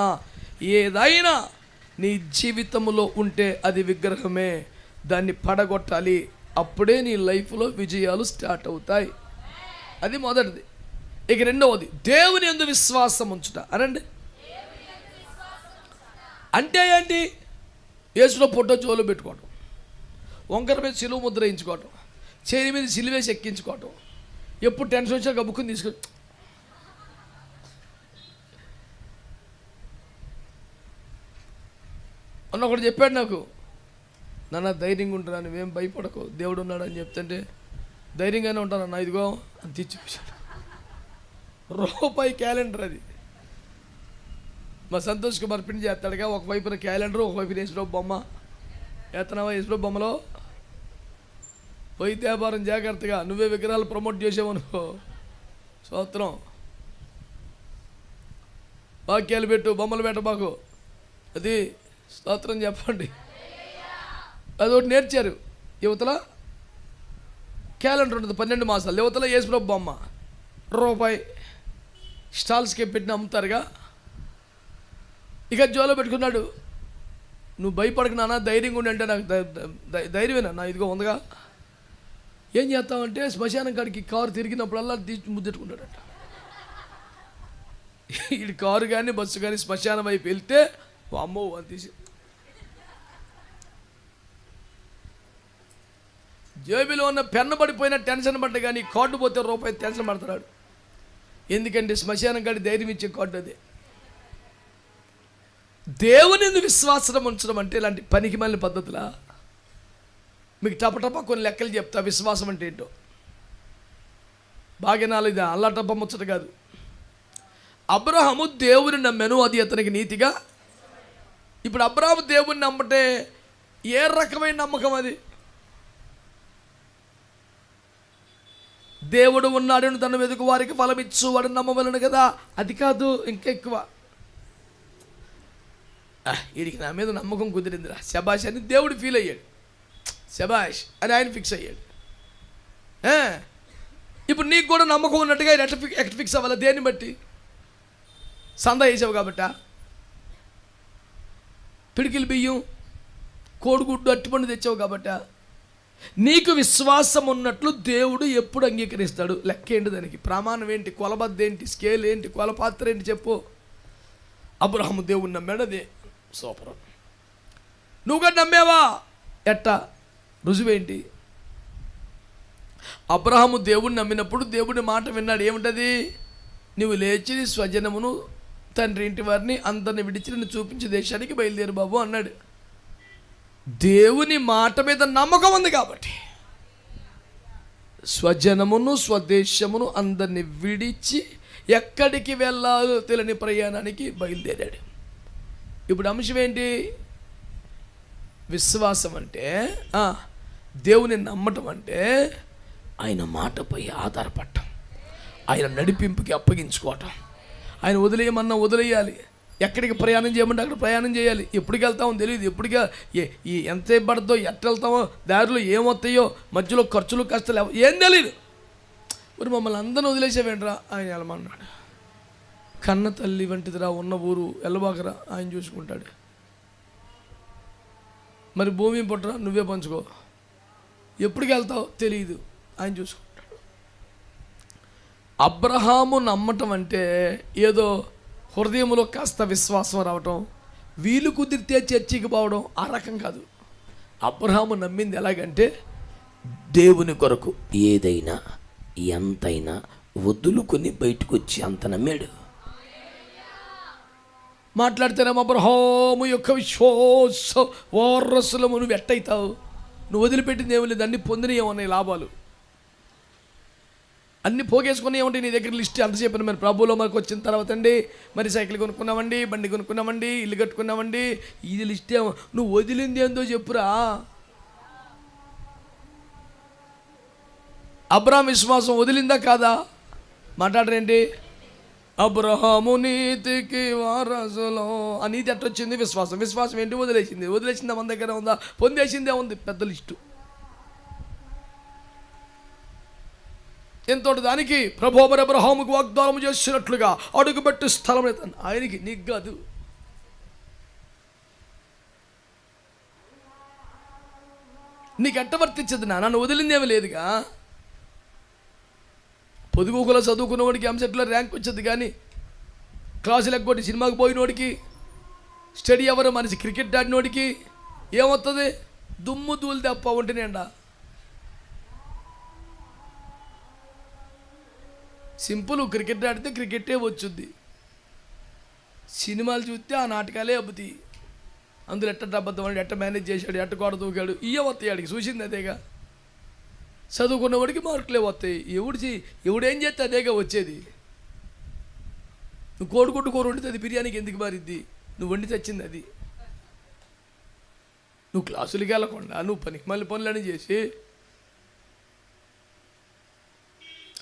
ఏదైనా నీ జీవితంలో ఉంటే అది విగ్రహమే. దాన్ని పడగొట్టాలి. అప్పుడే నీ లైఫ్లో విజయాలు స్టార్ట్ అవుతాయి. అది మొదటిది. ఇక రెండవది, దేవుని యందు విశ్వాసం ఉంచుట అనండి. అంటే ఏంటి? యేసులో ఫోటో చెవులో పెట్టుకోవటం, వంకర మీద సిలువ ముద్ర వేయించుకోవటం, చేరి మీద సిలువేసి ఎక్కించుకోవటం, ఎప్పుడు టెన్షన్ వచ్చా గబుక్కుని తీసుకొని అన్న ఒకటి చెప్పాడు నాకు, నాన్న ధైర్యంగా ఉంటాను, నువ్వేం భయపడకు, దేవుడు ఉన్నాడని చెప్తుంటే ధైర్యంగానే ఉంటానన్న, ఇదిగో అని తెచ్చిపించాడు. రూపాయి క్యాలెండర్ అది. మా సంతోష్ కుమార్ ప్రింట్ చేస్తాడుగా, ఒకవైపున క్యాలెండర్, ఒకవైపున యేసుప్రభు బొమ్మ. ఎత్తనావా యేసుప్రభు బొమ్మలో? పోయి వ్యాపారం జాగ్రత్తగా, నువ్వే విగ్రహాలు ప్రమోట్ చేసావనుకో, స్తోత్రం. వాక్యాలు పెట్టు, బొమ్మలు పెట్ట మాకు, అది స్తోత్రం చెప్పండి. అదొకటి నేర్చారు. యువతల క్యాలెండర్ ఉంటుంది 12 మాసాలు, యువతల యేసుప్రభు బొమ్మ, రూపాయి స్టాల్స్కి పెట్టిన అమ్ముతారుగా. ఇక జోలో పెట్టుకున్నాడు, నువ్వు భయపడకు నాన్న, ధైర్యంగా ఉండి. అంటే నాకు ధైర్యమేనా నా, ఇదిగో ఉందిగా. ఏం చేస్తామంటే శ్మశానం కాడికి కారు తిరిగినప్పుడల్లా తీసి ముద్దెట్టుకుంటాడట. ఇది కారు కానీ బస్సు కానీ శ్మశానం వైపు వెళ్తే అమ్మో అని తీసి జేబులో ఉన్న పెన్ను పడిపోయిన టెన్షన్ పడ్డ, కానీ కార్డు పోతే రూపాయి టెన్షన్ పడతాడు. ఎందుకంటే శ్మశానం కాడి ధైర్యం ఇచ్చే కార్డు అదే. దేవుని విశ్వాసం ఉంచడం అంటే ఇలాంటి పనికి మళ్ళీ పద్ధతులా? మీకు టపటప కొన్ని లెక్కలు చెప్తా. విశ్వాసం అంటే ఏంటో బాగా నాలుగు, అల్లా టప్ప ముచ్చట కాదు. అబ్రహాము దేవుని నమ్మెను, అది అతనికి నీతిగా. ఇప్పుడు అబ్రహాము దేవుని నమ్మటే ఏ రకమైన నమ్మకం అది? దేవుడు ఉన్నాడని తన వెతుకు వారికి ఫలమిచ్చు వాడు నమ్మవలను కదా, అది కాదు, ఇంకా ఎక్కువ. వీడికి నా మీద నమ్మకం కుదిరిందిరా, శబాష్ అని దేవుడు ఫీల్ అయ్యాడు, శబాష్ అని ఆయన ఫిక్స్ అయ్యాడు. ఇప్పుడు నీకు కూడా నమ్మకం ఉన్నట్టుగా ఎక్కడ ఫిక్స్ అవ్వాలి? దేన్ని బట్టి? సందా వేసావు కాబట్టా? పిడికిలు బియ్యం, కోడిగుడ్డు, అట్టిపండు తెచ్చావు కాబట్టా? నీకు విశ్వాసం ఉన్నట్లు దేవుడు ఎప్పుడు అంగీకరిస్తాడు? లెక్క ఏంటి దానికి? ప్రమాణం ఏంటి? కొలబద్ద ఏంటి? స్కేల్ ఏంటి? కొలపాత్ర ఏంటి చెప్పు. అబ్రహాము దేవుణ్ణి నమ్మాడు, అదే సూపర్. నువ్వు కూడా నమ్మేవా? ఎట్టా? రుజువేంటి? అబ్రహాము దేవుణ్ణి నమ్మినప్పుడు దేవుడి మాట విన్నాడు. ఏమిటది? నువ్వు లేచి నీ స్వజనమును తండ్రి ఇంటి వారిని అందరిని విడిచి నిన్ను చూపించే దేశానికి బయలుదేరు బాబు అన్నాడు. దేవుని మాట మీద నమ్మకం ఉంది కాబట్టి స్వజనమును స్వదేశమును అందరిని విడిచి ఎక్కడికి వెళ్ళాలో తెలియని ప్రయాణానికి బయలుదేరాడు. ఇప్పుడు అంశం ఏంటి? విశ్వాసం అంటే దేవుని నమ్మటం అంటే ఆయన మాటపై ఆధారపడటం, ఆయన నడిపింపుకి అప్పగించుకోవటం. ఆయన వదిలేయమన్నా వదిలేయాలి, ఎక్కడికి ప్రయాణం చేయమంటే అక్కడ ప్రయాణం చేయాలి. ఎప్పటికి వెళ్తామో తెలియదు, ఎప్పటికి ఎంతసేపు పడుతుందో, ఎట్ట వెళ్తామో, దారిలో ఏమొస్తాయో, మధ్యలో ఖర్చులు కష్టాలు ఏం తెలియదు. మరి మమ్మల్ని అందరిని వదిలేసేవేంట్రా? ఆయన వెళ్ళమన్నాడు. కన్న తల్లి వంటిదిరా ఉన్న ఊరు, వెళ్ళబాకరా, ఆయన చూసుకుంటాడు. మరి భూమి పుట్టరా, నువ్వే పంచుకో. ఎప్పటికి వెళ్తావు తెలియదు, ఆయన చూసుకుంటాడు. అబ్రహాము నమ్మటం అంటే ఏదో హృదయంలో కాస్త విశ్వాసం రావటం, వీలు కుదిరితే చర్చికి పోవడం, ఆ రకం కాదు. అబ్రహాము నమ్మింది ఎలాగంటే దేవుని కొరకు ఏదైనా ఎంతైనా వదులుకొని బయటకు వచ్చి అంత నమ్మాడు. మాట్లాడితేనేమో అబ్రహాము యొక్క విశ్వాస వారసులము నువ్వు ఎట్టయితావు? నువ్వు వదిలిపెట్టింది ఏమి లేదు, అన్ని పొందిన ఏమన్నాయి లాభాలు, అన్నీ పోగేసుకుని ఏమంటే నీ దగ్గర లిస్ట్ అంత చెప్పిన. మరి ప్రభువులో మనకు వచ్చిన తర్వాత అండి, మరి సైకిల్ కొనుక్కున్నామండి, బండి కొనుక్కున్నామండి, ఇల్లు కట్టుకున్నామండి, ఇది లిస్ట్ ఏమో. నువ్వు వదిలింది ఏందో చెప్పురా. అబ్రహాం విశ్వాసం వదిలిందా కాదా? మాట్లాడరేంటి? అబ్రహాము నీతికి వారసులో, ఆ నీతి ఎట్టొచ్చింది? విశ్వాసం. విశ్వాసం ఏంటి? వదిలేసింది. వదిలేసిందా? మన దగ్గర ఉందా? పొందేసిందే ఉంది, పెద్ద లిస్టు. ఎంతోటి దానికి ప్రభు మరి అబ్రహాముకు వాగ్దానం చేసినట్లుగా అడుగుపెట్టి స్థలం ఆయనకి, నీకు కాదు. నీకు ఎట్ట వర్తించదు? నన్ను వదిలిందేమీ లేదుగా. పొదుగుకులో చదువుకున్నవాడికి ఎంసెట్లో ర్యాంక్ వచ్చేది, కానీ క్లాసులు ఎగ్గొట్టి సినిమాకి పోయినోడికి, స్టడీ ఎవరు మనిషి క్రికెట్ ఆడినోడికి ఏమవుతుంది? దుమ్ము దూలు తప్ప ఒంటినేండా. సింపుల్, క్రికెట్ ఆడితే క్రికెటే వచ్చుద్ది, సినిమాలు చూస్తే ఆ నాటకాలే అబ్బుతాయి. అందులో ఎట్ట అబద్ధం వాడు, ఎట్ట మేనేజ్ చేశాడు, ఎట్ట గోడ దూకాడు, ఇవే వస్తాయి. ఆడికి చూసింది అదేగా. చదువుకున్నవాడికి మార్కులే వస్తాయి. ఎవడేం చేస్తే అదేగా వచ్చేది. నువ్వు కోడిగుడ్డు కూర వండితే అది బిర్యానీకి ఎందుకు మారిద్ది? నువ్వు వండి తెచ్చింది అది. నువ్వు క్లాసులకి వెళ్ళకుండా నువ్వు పనికి మళ్ళీ పనులని చేసి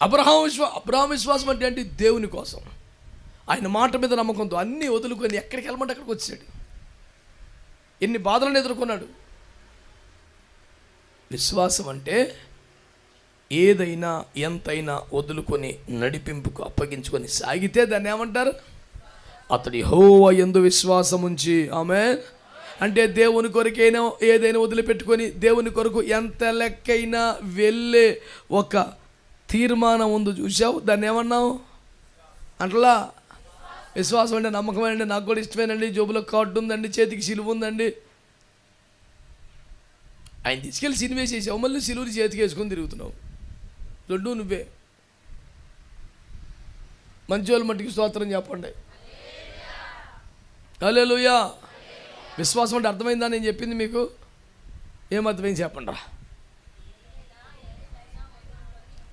అబ్రహాం విశ్వాసం అంటే ఏంటి? దేవుని కోసం, ఆయన మాట మీద నమ్మకంతో అన్నీ వదులుకొని ఎక్కడికి వెళ్ళమంటే అక్కడికి వచ్చాడు. ఎన్ని బాధలను ఎదుర్కొన్నాడు. విశ్వాసం అంటే ఏదైనా ఎంతైనా వదులుకొని నడిపింపుకు అప్పగించుకొని సాగితే దాన్ని ఏమంటారు? అతడు యెహోవా యందు విశ్వాసం ఉంచి. ఆమేన్. అంటే దేవుని కొరకైనా ఏదైనా వదిలిపెట్టుకొని దేవుని కొరకు ఎంత లెక్కైనా వెళ్ళే ఒక తీర్మానం ఉంది, చూసావు? దాన్ని ఏమన్నావు? అట్లా విశ్వాసం అంటే నమ్మకమేనండి, నాకు కూడా ఇష్టమేనండి, జోబులో కార్డు ఉందండి, చేతికి సిలువ ఉందండి. ఆయన తీసుకెళ్ళి సిలువ వేసేసావు, మళ్ళీ సిలువని చేతికి వేసుకొని తిరుగుతున్నావు. రెండు నువ్వే. మంచి వాళ్ళ మట్టికి స్తోత్రం చెప్పండి. హల్లెలూయా. విశ్వాసం అంటే అర్థమైందా నేను చెప్పింది మీకు? ఏమర్థమైంది చెప్పండి రా.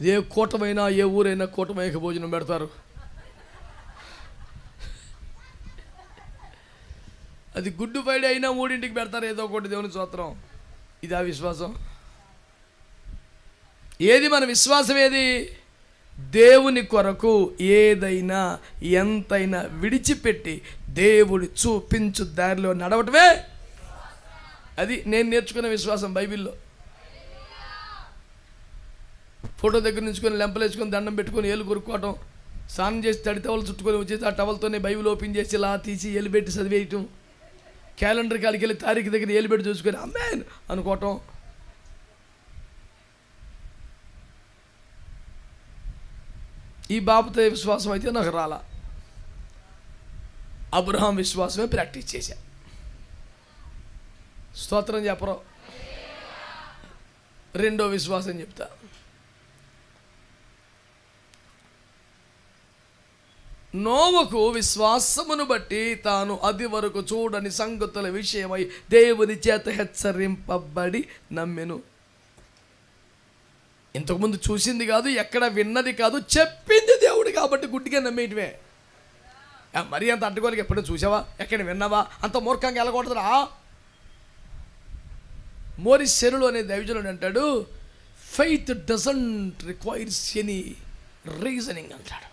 ఏ కూటమైనా ఏ ఊరైనా కూటమైక భోజనం పెడతారు. అది గుడ్ ఫ్రైడే అయినా 3ంటికి పెడతారు ఏదో ఒకటి, దేవుని స్తోత్రం. ఇదా విశ్వాసం? ఏది మన విశ్వాసం? ఏది? దేవుని కొరకు ఏదైనా ఎంతైనా విడిచిపెట్టి దేవుడు చూపించు దారిలో నడవటమే అది నేను నేర్చుకున్న విశ్వాసం. బైబిల్లో ఫోటో దగ్గర నుంచుకొని లెంపలు వేసుకొని దండం పెట్టుకొని ఏళ్ళు కొరుక్కోవటం, స్నానం చేసి తడి టవల్ చుట్టుకొని వచ్చేసి ఆ టవల్తోనే బైబిల్ ఓపెన్ చేసి ఇలా తీసి ఏలు పెట్టి చదివేయటం, క్యాలెండర్ కాలికి వెళ్ళి తారీఖు దగ్గర ఏలు పెట్టి చూసుకొని అమ్మేన్ అనుకోవటం. ఈ బాబుతో విశ్వాసం అయితే నాకు రాలా. అబ్రహాం విశ్వాసమే ప్రాక్టీస్ చేశా. స్తోత్రం చెప్పరు. రెండో విశ్వాసం చెప్తా. నోవకు విశ్వాసమును బట్టి తాను అది వరకు చూడని సంగతుల విషయమై దేవుని చేత హెచ్చరింపబడి నమ్మెను. ఇంతకుముందు చూసింది కాదు, ఎక్కడ విన్నది కాదు, చెప్పింది దేవుడు కాబట్టి గుడ్డిగా నమ్మేయటమే. మరీ అంత అడ్డుకోలేక ఎప్పుడూ చూసావా, ఎక్కడ విన్నావా, అంత మూర్ఖంగా వెళ్ళకూడదురా. మోరిస్ సెరులు అనే దైవజనుడు అంటాడు, faith doesn't requires any reasoning అంటాడు.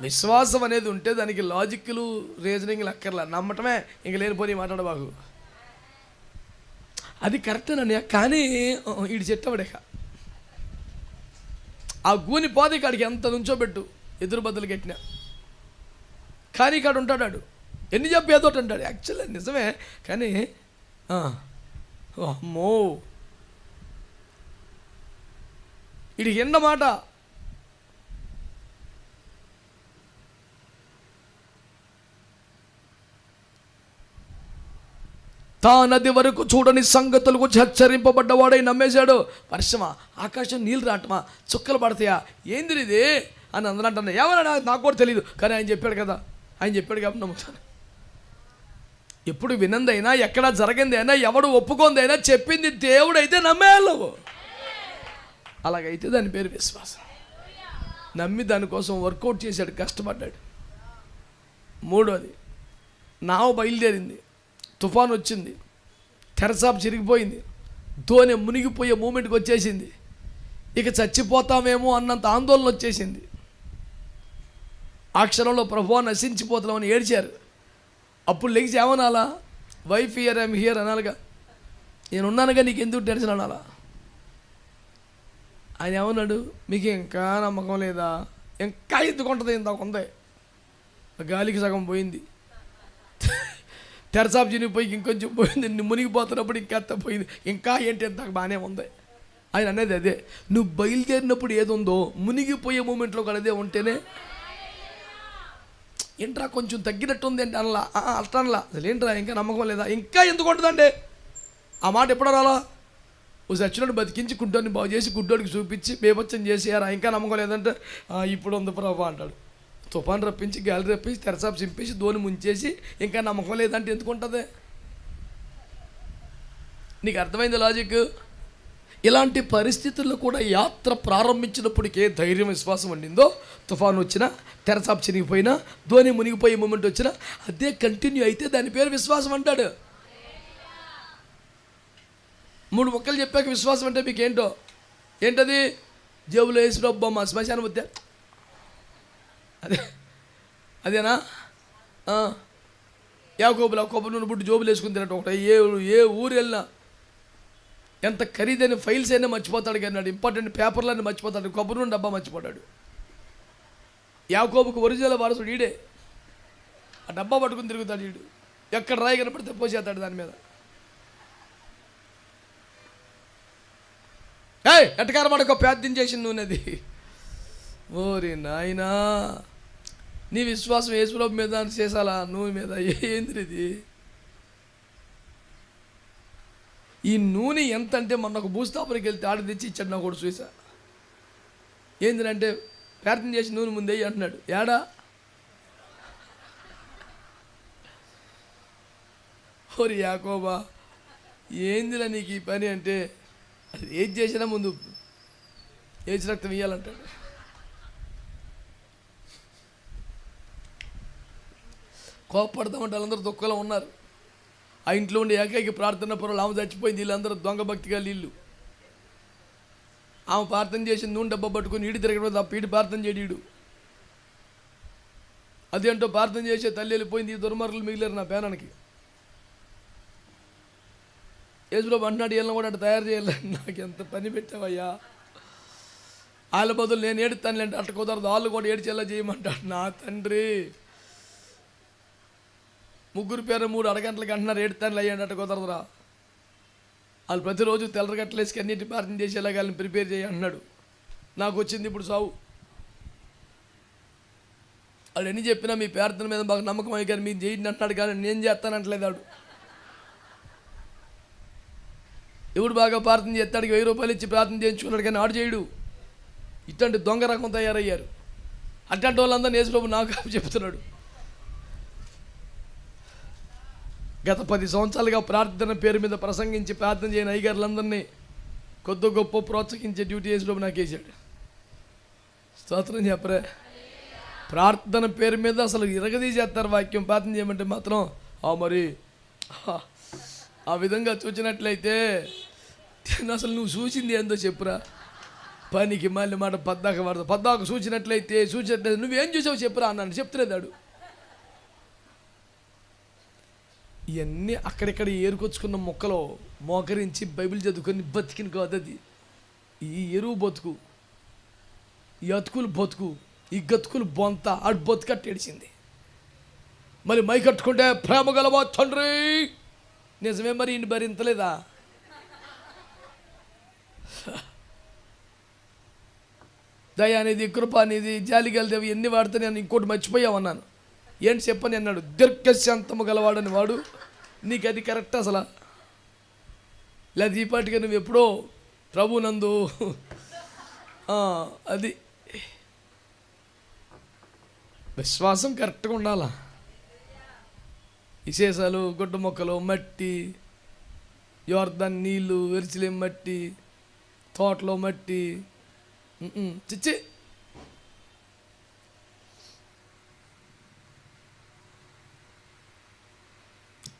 విశ్వాసం అనేది ఉంటే దానికి లాజిక్లు రీజనింగ్లు అక్కర్లా, నమ్మటమే. ఇంక లేనిపోయి మాట్లాడబాకు. అది కరెక్టేనన్నయ్య, కానీ ఈడు చెట్టవడేక ఆ గూని పోతే కాడికి ఎంత నుంచోబెట్టు, ఎదురు బదులు కట్టినా కానీ కాడు ఉంటాడు. ఎన్ని చెప్పి ఏదోటి అంటాడు. యాక్చువల్లీ నిజమే, కానీ అమ్మో ఇది ఎన్న మాట. తానది వరకు చూడని సంగతులకు హెచ్చరింపబడ్డవాడై నమ్మేశాడు. వర్షమా, ఆకాశం నీళ్ళు రావటమా, చుక్కలు పడతాయా, ఏంది ఇది అని అందరూ అంటున్నా. ఏమన్నా నాకు కూడా తెలియదు, కానీ ఆయన చెప్పాడు కదా, ఆయన చెప్పాడు కాబట్టి నమ్ముతాను. ఎప్పుడు వినందైనా, ఎక్కడ జరిగిందైనా, ఎవడు ఒప్పుకుందైనా, చెప్పింది దేవుడైతే నమ్మేయాలి. అలాగైతే దాని పేరు విశ్వాసం. నమ్మి దానికోసం వర్కౌట్ చేశాడు, కష్టపడ్డాడు. మూడోది, నావ బయలుదేరింది, తుఫాన్ వచ్చింది, తెరసాపు చిరిగిపోయింది, దోణి మునిగిపోయే మూమెంట్కి వచ్చేసింది. ఇక చచ్చిపోతామేమో అన్నంత ఆందోళన వచ్చేసింది. ఆ క్షణంలో ప్రభువా నశించిపోతామని ఏడ్చారు. అప్పుడు లెగిసి ఏమనాలా? వైఫ్ హియర్, ఐఎమ్ హియర్ అనాలిగా. నేనున్నానుగా, నీకు ఎందుకు టెన్షన్ అనాలా? ఆయన ఏమన్నాడు? మీకు ఇంకా నమ్మకం లేదా? ఇంకా ఎందుకుంటుంది, ఇంత ఉంది, గాలికి సగం పోయింది, తెరసాపు చినిగిపోయి ఇంకొంచెం పోయింది, మునిగిపోతున్నప్పుడు ఇంకెంత పోయింది, ఇంకా ఏంటి ఎంత బాగానే ఉంది. ఆయన అనేది అదే, నువ్వు బయలుదేరినప్పుడు ఏది ఉందో మునిగిపోయే మూమెంట్లో కలదే ఉంటేనే ఏంట్రా కొంచెం తగ్గినట్టుంది అంటే అనలా, అట్లా అసలు ఏంట్రా ఇంకా నమ్మకం లేదా, ఇంకా ఎందుకు ఉంటుందండి. ఆ మాట ఎప్పుడో రాలా? ఓ చచ్చినోడు బతికించి గుడ్డోని బాగు చేసి గుడ్డోడికి చూపించి బేబచ్చం చేసేయారా, ఇంకా నమ్మకం లేదంటే ఇప్పుడు ఉంది ప్రభా అంటాడు. తుఫాన్ రప్పించి, గాలి రప్పించి, తెరసాపు చింపేసి, దోని ముంచేసి ఇంకా నమ్మకం లేదంటే ఎందుకు ఉంటుంది? నీకు అర్థమైంది లాజిక్? ఇలాంటి పరిస్థితుల్లో కూడా యాత్ర ప్రారంభించినప్పటికే ధైర్యం, విశ్వాసం ఉండిందో, తుఫాను వచ్చినా, తెరసాపు చినిగిపోయినా, ధోని మునిగిపోయే మూమెంట్ వచ్చినా అదే కంటిన్యూ అయితే దాని పేరు విశ్వాసం అంటాడు. 3 ముక్కలు చెప్పాక విశ్వాసం అంటే మీకు ఏంటో, ఏంటది? జేబులో వేసి బొమ్మ, శ్మశానం వద్ద, అదేనా? యాకోబులు కొబ్బరి నూనె బుడ్డు జోబులు వేసుకుని తినట్టు ఒకటి. ఏ ఊరు వెళ్ళినా ఎంత ఖరీదైన ఫైల్స్ అయినా మర్చిపోతాడు, అన్నాడు. ఇంపార్టెంట్ పేపర్లన్నీ మర్చిపోతాడు, కొబ్బరి నూనె డబ్బా మర్చిపోతాడు. యాకోబుకు ఒరిజినల్ వారసుడు ఈడే. ఆ డబ్బా పట్టుకుని తిరుగుతాడు ఈడు. ఎక్కడ రాయి కనపడితే పోసేస్తాడు దాని మీద. ఎట్టకారం అడగ ప్రార్థన చేసింది నూనెది. ఓరి నాయనా, నీ విశ్వాసం యేసుప్రభు మీద చేసాలా, నూనె మీద? ఏంది ఈ నూనె ఎంత అంటే, మొన్న ఒక భూస్థాపనకి వెళ్తే ఆడ తెచ్చి ఇచ్చాడు, నాకు కూడా చూసా. ఏంటంటే ప్రార్థన చేసి నూనె ముందే అంటున్నాడు. ఏడా? ఓరి యాకోబా, ఏందిరా నీకు ఈ పని అంటే, అది ఏది చేసినా ముందు ఏజ్ రక్తం ఇవ్వాలంటాడు. కోపడతామంటే వాళ్ళందరూ దుఃఖంలో ఉన్నారు. ఆ ఇంట్లో ఉండే ఏకైక ప్రార్థన పరులు ఆమె చచ్చిపోయింది. వీళ్ళందరూ దొంగ భక్తిగా నీళ్ళు. ఆమె ప్రార్థన చేసి నూనె డబ్బా పట్టుకుని ఈడు తిరగడం తప్ప ఈడు ప్రార్థన చేయడు. అదేంటో ప్రార్థన చేసే తల్లి వెళ్ళిపోయింది, ఈ దుర్మార్గులు మిగిలేరు నా పేనానికి. యేసుప్రభు అంటున్నాడు, వీళ్ళని కూడా అట్లా తయారు చేయాలి. నాకు ఎంత పని పెట్టావయ్యా, వాళ్ళ బదులు నేను ఏడుతానులేంటే అట్ట కుదరదు, వాళ్ళు కూడా ఏడ్చేలా చేయమంటాడు. నా తండ్రి, 3 పేరు 3 అరగంటలకి అంటున్నారు, ఏడుతానులు అయ్యండి, అట్ట కుదరదురా. వాళ్ళు ప్రతిరోజు తెల్లగట్టలేసి అన్నిటి ప్రార్థన చేసేలాగా వాళ్ళని ప్రిపేర్ చేయి అంటున్నాడు. నాకు వచ్చింది ఇప్పుడు సావు. వాడు ఎన్ని చెప్పినా మీ ప్రార్థన మీద మాకు నమ్మకం అయ్యి కానీ మీరు చేయండి అంటున్నాడు, కానీ నేను చేస్తానంటలేదు వాడు. ఎవడు బాగా ప్రార్థన చేస్తాడు, 1000 రూపాయలు ఇచ్చి ప్రార్థన చేయించుకున్నాడు, కానీ ఆడు చేయడు. ఇట్లాంటి దొంగ రకం తయారయ్యారు. అట్లాంటి వాళ్ళందరూ యేసుప్రభు నాకు చెప్తున్నాడు. గత 10 సంవత్సరాలుగా ప్రార్థన పేరు మీద ప్రసంగించి ప్రార్థన చేయని అయ్యగారులందరినీ కొద్ది గొప్ప ప్రోత్సహించే డ్యూటీ యేసుప్రభు నాకు వేసాడు. స్తోత్రం చెప్పరే. ప్రార్థన పేరు మీద అసలు ఇరగదీసేస్తారు వాక్యం. ప్రార్థన చేయమంటే మాత్రం మరి ఆ విధంగా చూసినట్లయితే అసలు నువ్వు చూసింది ఏందో చెప్పురా. పనికి మళ్ళీ మాట పద్దాక చూసినట్లయితే నువ్వేం చూసావు చెప్పురా అన్నాను. చెప్తలేదాడు. ఇవన్నీ అక్కడిక్కడ ఏరుకొచ్చుకున్న మొక్కలో మోకరించి బైబిల్ చదువుకొని బతికిన కాదు అది. ఈ ఎరువు బతుకు, ఈ అతుకులు బతుకు, ఈ గతుకులు బొంత ఆడు బతుకట్టేడిచింది. మరి మై కట్టుకుంటే ప్రేమ గలవా తండ్రి, నిజమే మరి ఇన్ని భరింతలేదా? దయ అనేది, కృప అనేది, జాలి గలదేవి ఎన్ని వాడితే నేను ఇంకోటి మర్చిపోయావన్నాను. ఏంటి చెప్పని అన్నాడు. దీర్ఘశాంతము గలవాడని వాడు. నీకు అది కరెక్ట్ అసలు? లేదా ఈ పాటిగా నువ్వు ఎప్పుడో ప్రభునందు అది విశ్వాసం కరెక్ట్గా ఉండాలా. విశేషాలు, గుడ్డ మొక్కలు, మట్టి, యోర్దాన్ నీళ్ళు, వెరిచిలేం మట్టి, తోటలో మట్టి, చిచ్చి.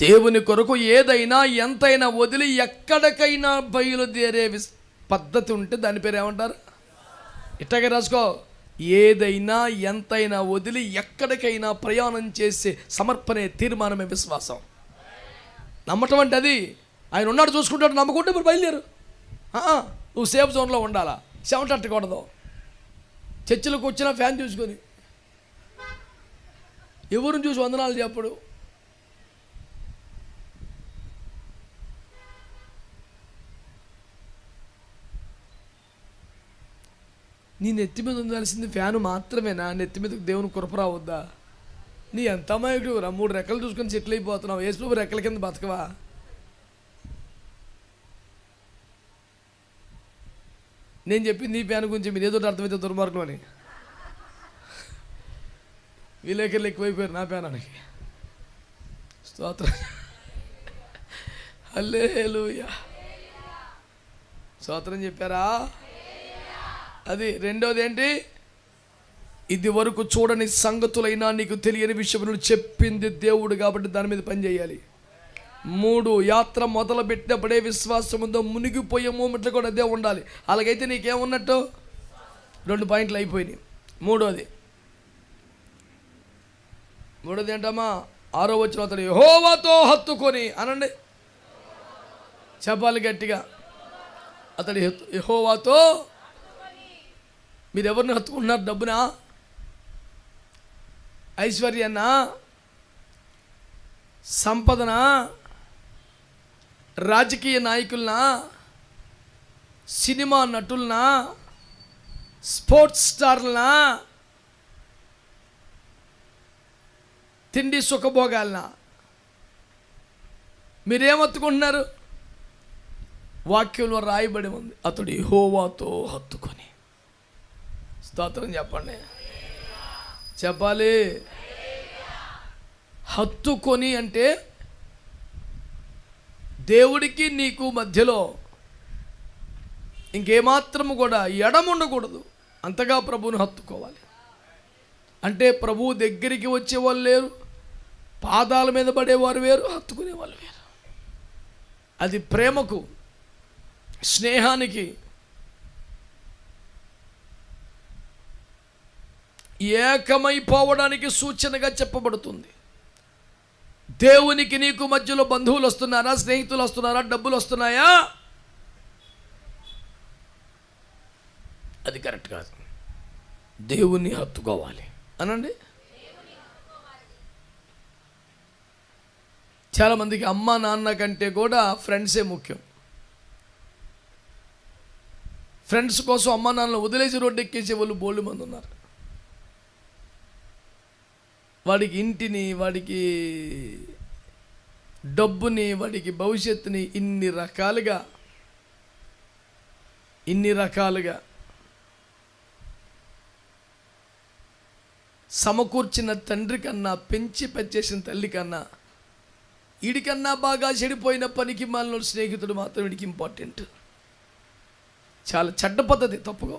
దేవుని కొరకు ఏదైనా ఎంతైనా వదిలి ఎక్కడికైనా బయలుదేరే పద్ధతి ఉంటే దాని పేరు ఏమంటారు? ఇట్టగే రాసుకో. ఏదైనా ఎంతైనా వదిలి ఎక్కడికైనా ప్రయాణం చేసే సమర్పణే తీర్మానమే విశ్వాసం. నమ్మటం అంటే అది. ఆయన ఉన్నాడు, చూసుకుంటాడు, నమ్మకుంటే ఇప్పుడు బయలుదేరు. నువ్వు సేఫ్ జోన్లో ఉండాలా. చెమట అట్టకూడదు. చర్చిలకు వచ్చిన ఫ్యాన్ చూసుకొని ఎవరిని చూసి వందనాలు చెప్పడు. నీ నెత్తి మీద ఉండాల్సింది ఫ్యాను మాత్రమేనా? నెత్తి మీదకి దేవుని కృప రావద్దా? నీ ఎంత అమాయకుడు రా. 3 రెక్కలు చూసుకొని సెటిల్ అయిపోతున్నావు. యేసుప్రభు రెక్కల కింద బతకవా? నేను చెప్పింది నీ ఫ్యాన్ గురించి మీరు ఏదో అర్థమైతే దుర్మార్గం అని. విలేకరులు ఎక్కువైపోయారు నా ఫ్యానానికి. స్తోత్రం. హల్లెలూయా. స్తోత్రం చెప్పారా? అది రెండోది ఏంటి? ఇది వరకు చూడని సంగతులైనా నీకు తెలియని విషయములు చెప్పింది దేవుడు కాబట్టి దాని మీద పని చేయాలి. 3 యాత్ర మొదలు పెట్టినప్పుడే విశ్వాసం ఉందో మునిగిపోయే మూమెంట్లు కూడా అదే ఉండాలి. అలాగైతే నీకేమున్నట్టు? 2 పాయింట్లు అయిపోయినాయి. మూడోది ఏంటమ్మా? 6వ వచనం, అతడు యెహోవాతో హత్తుకొని అనండి, చెప్పాలి గట్టిగా. అతడు యెహోవాతో. మీరు ఎవరిని హత్తుకుంటున్నారు? డబ్బునా? ఐశ్వర్యాన్నా? సంపదనా? రాజకీయ నాయకులనా? సినిమా నటులనా? స్పోర్ట్స్ స్టార్లనా? తిండి సుఖభోగాలనా? మీరేమత్తుకుంటున్నారు? వాక్యంలో రాయబడి ఉంది, అతడు యెహోవాతో హత్తుకొని. స్తోత్రం చెప్పండి. చెప్పాలి. హత్తుకొని అంటే దేవుడికి నీకు మధ్యలో ఇంకేమాత్రము కూడా ఎడముండకూడదు. అంతగా ప్రభువుని హత్తుకోవాలి. అంటే ప్రభువు దగ్గరికి వచ్చేవాళ్ళు లేరు, పాదాల మీద పడేవారు వేరు, హత్తుకునేవాళ్ళు వేరు. అది ప్రేమకు, స్నేహానికి, ఏకమైపోవడానికి సూచనగా చెప్పబడుతుంది. దేవునికి నీకు మధ్యలో బంధువులు వస్తున్నారా? స్నేహితులు వస్తున్నారా? డబ్బులు వస్తున్నాయా? అది కరెక్ట్ కాదు. దేవుని హత్తుకోవాలి అనండి. చాలామందికి అమ్మ నాన్న కంటే కూడా ఫ్రెండ్సే ముఖ్యం. ఫ్రెండ్స్ కోసం అమ్మ నాన్నలు వదిలేసి రోడ్డు ఎక్కేసే వాళ్ళు బోల్డ్ మంది ఉన్నారు. వాడికి ఇంటిని, వాడికి డబ్బుని, వాడికి భవిష్యత్తుని ఇన్ని రకాలుగా సమకూర్చిన తండ్రి కన్నా, పెంచి పెంచేసిన తల్లి కన్నా, వీడికన్నా బాగా చెడిపోయిన పనికి మాలిన స్నేహితుడు మాత్రం వీడికి ఇంపార్టెంట్. చాలా చెడ్డ పద్ధతి. తప్పుగా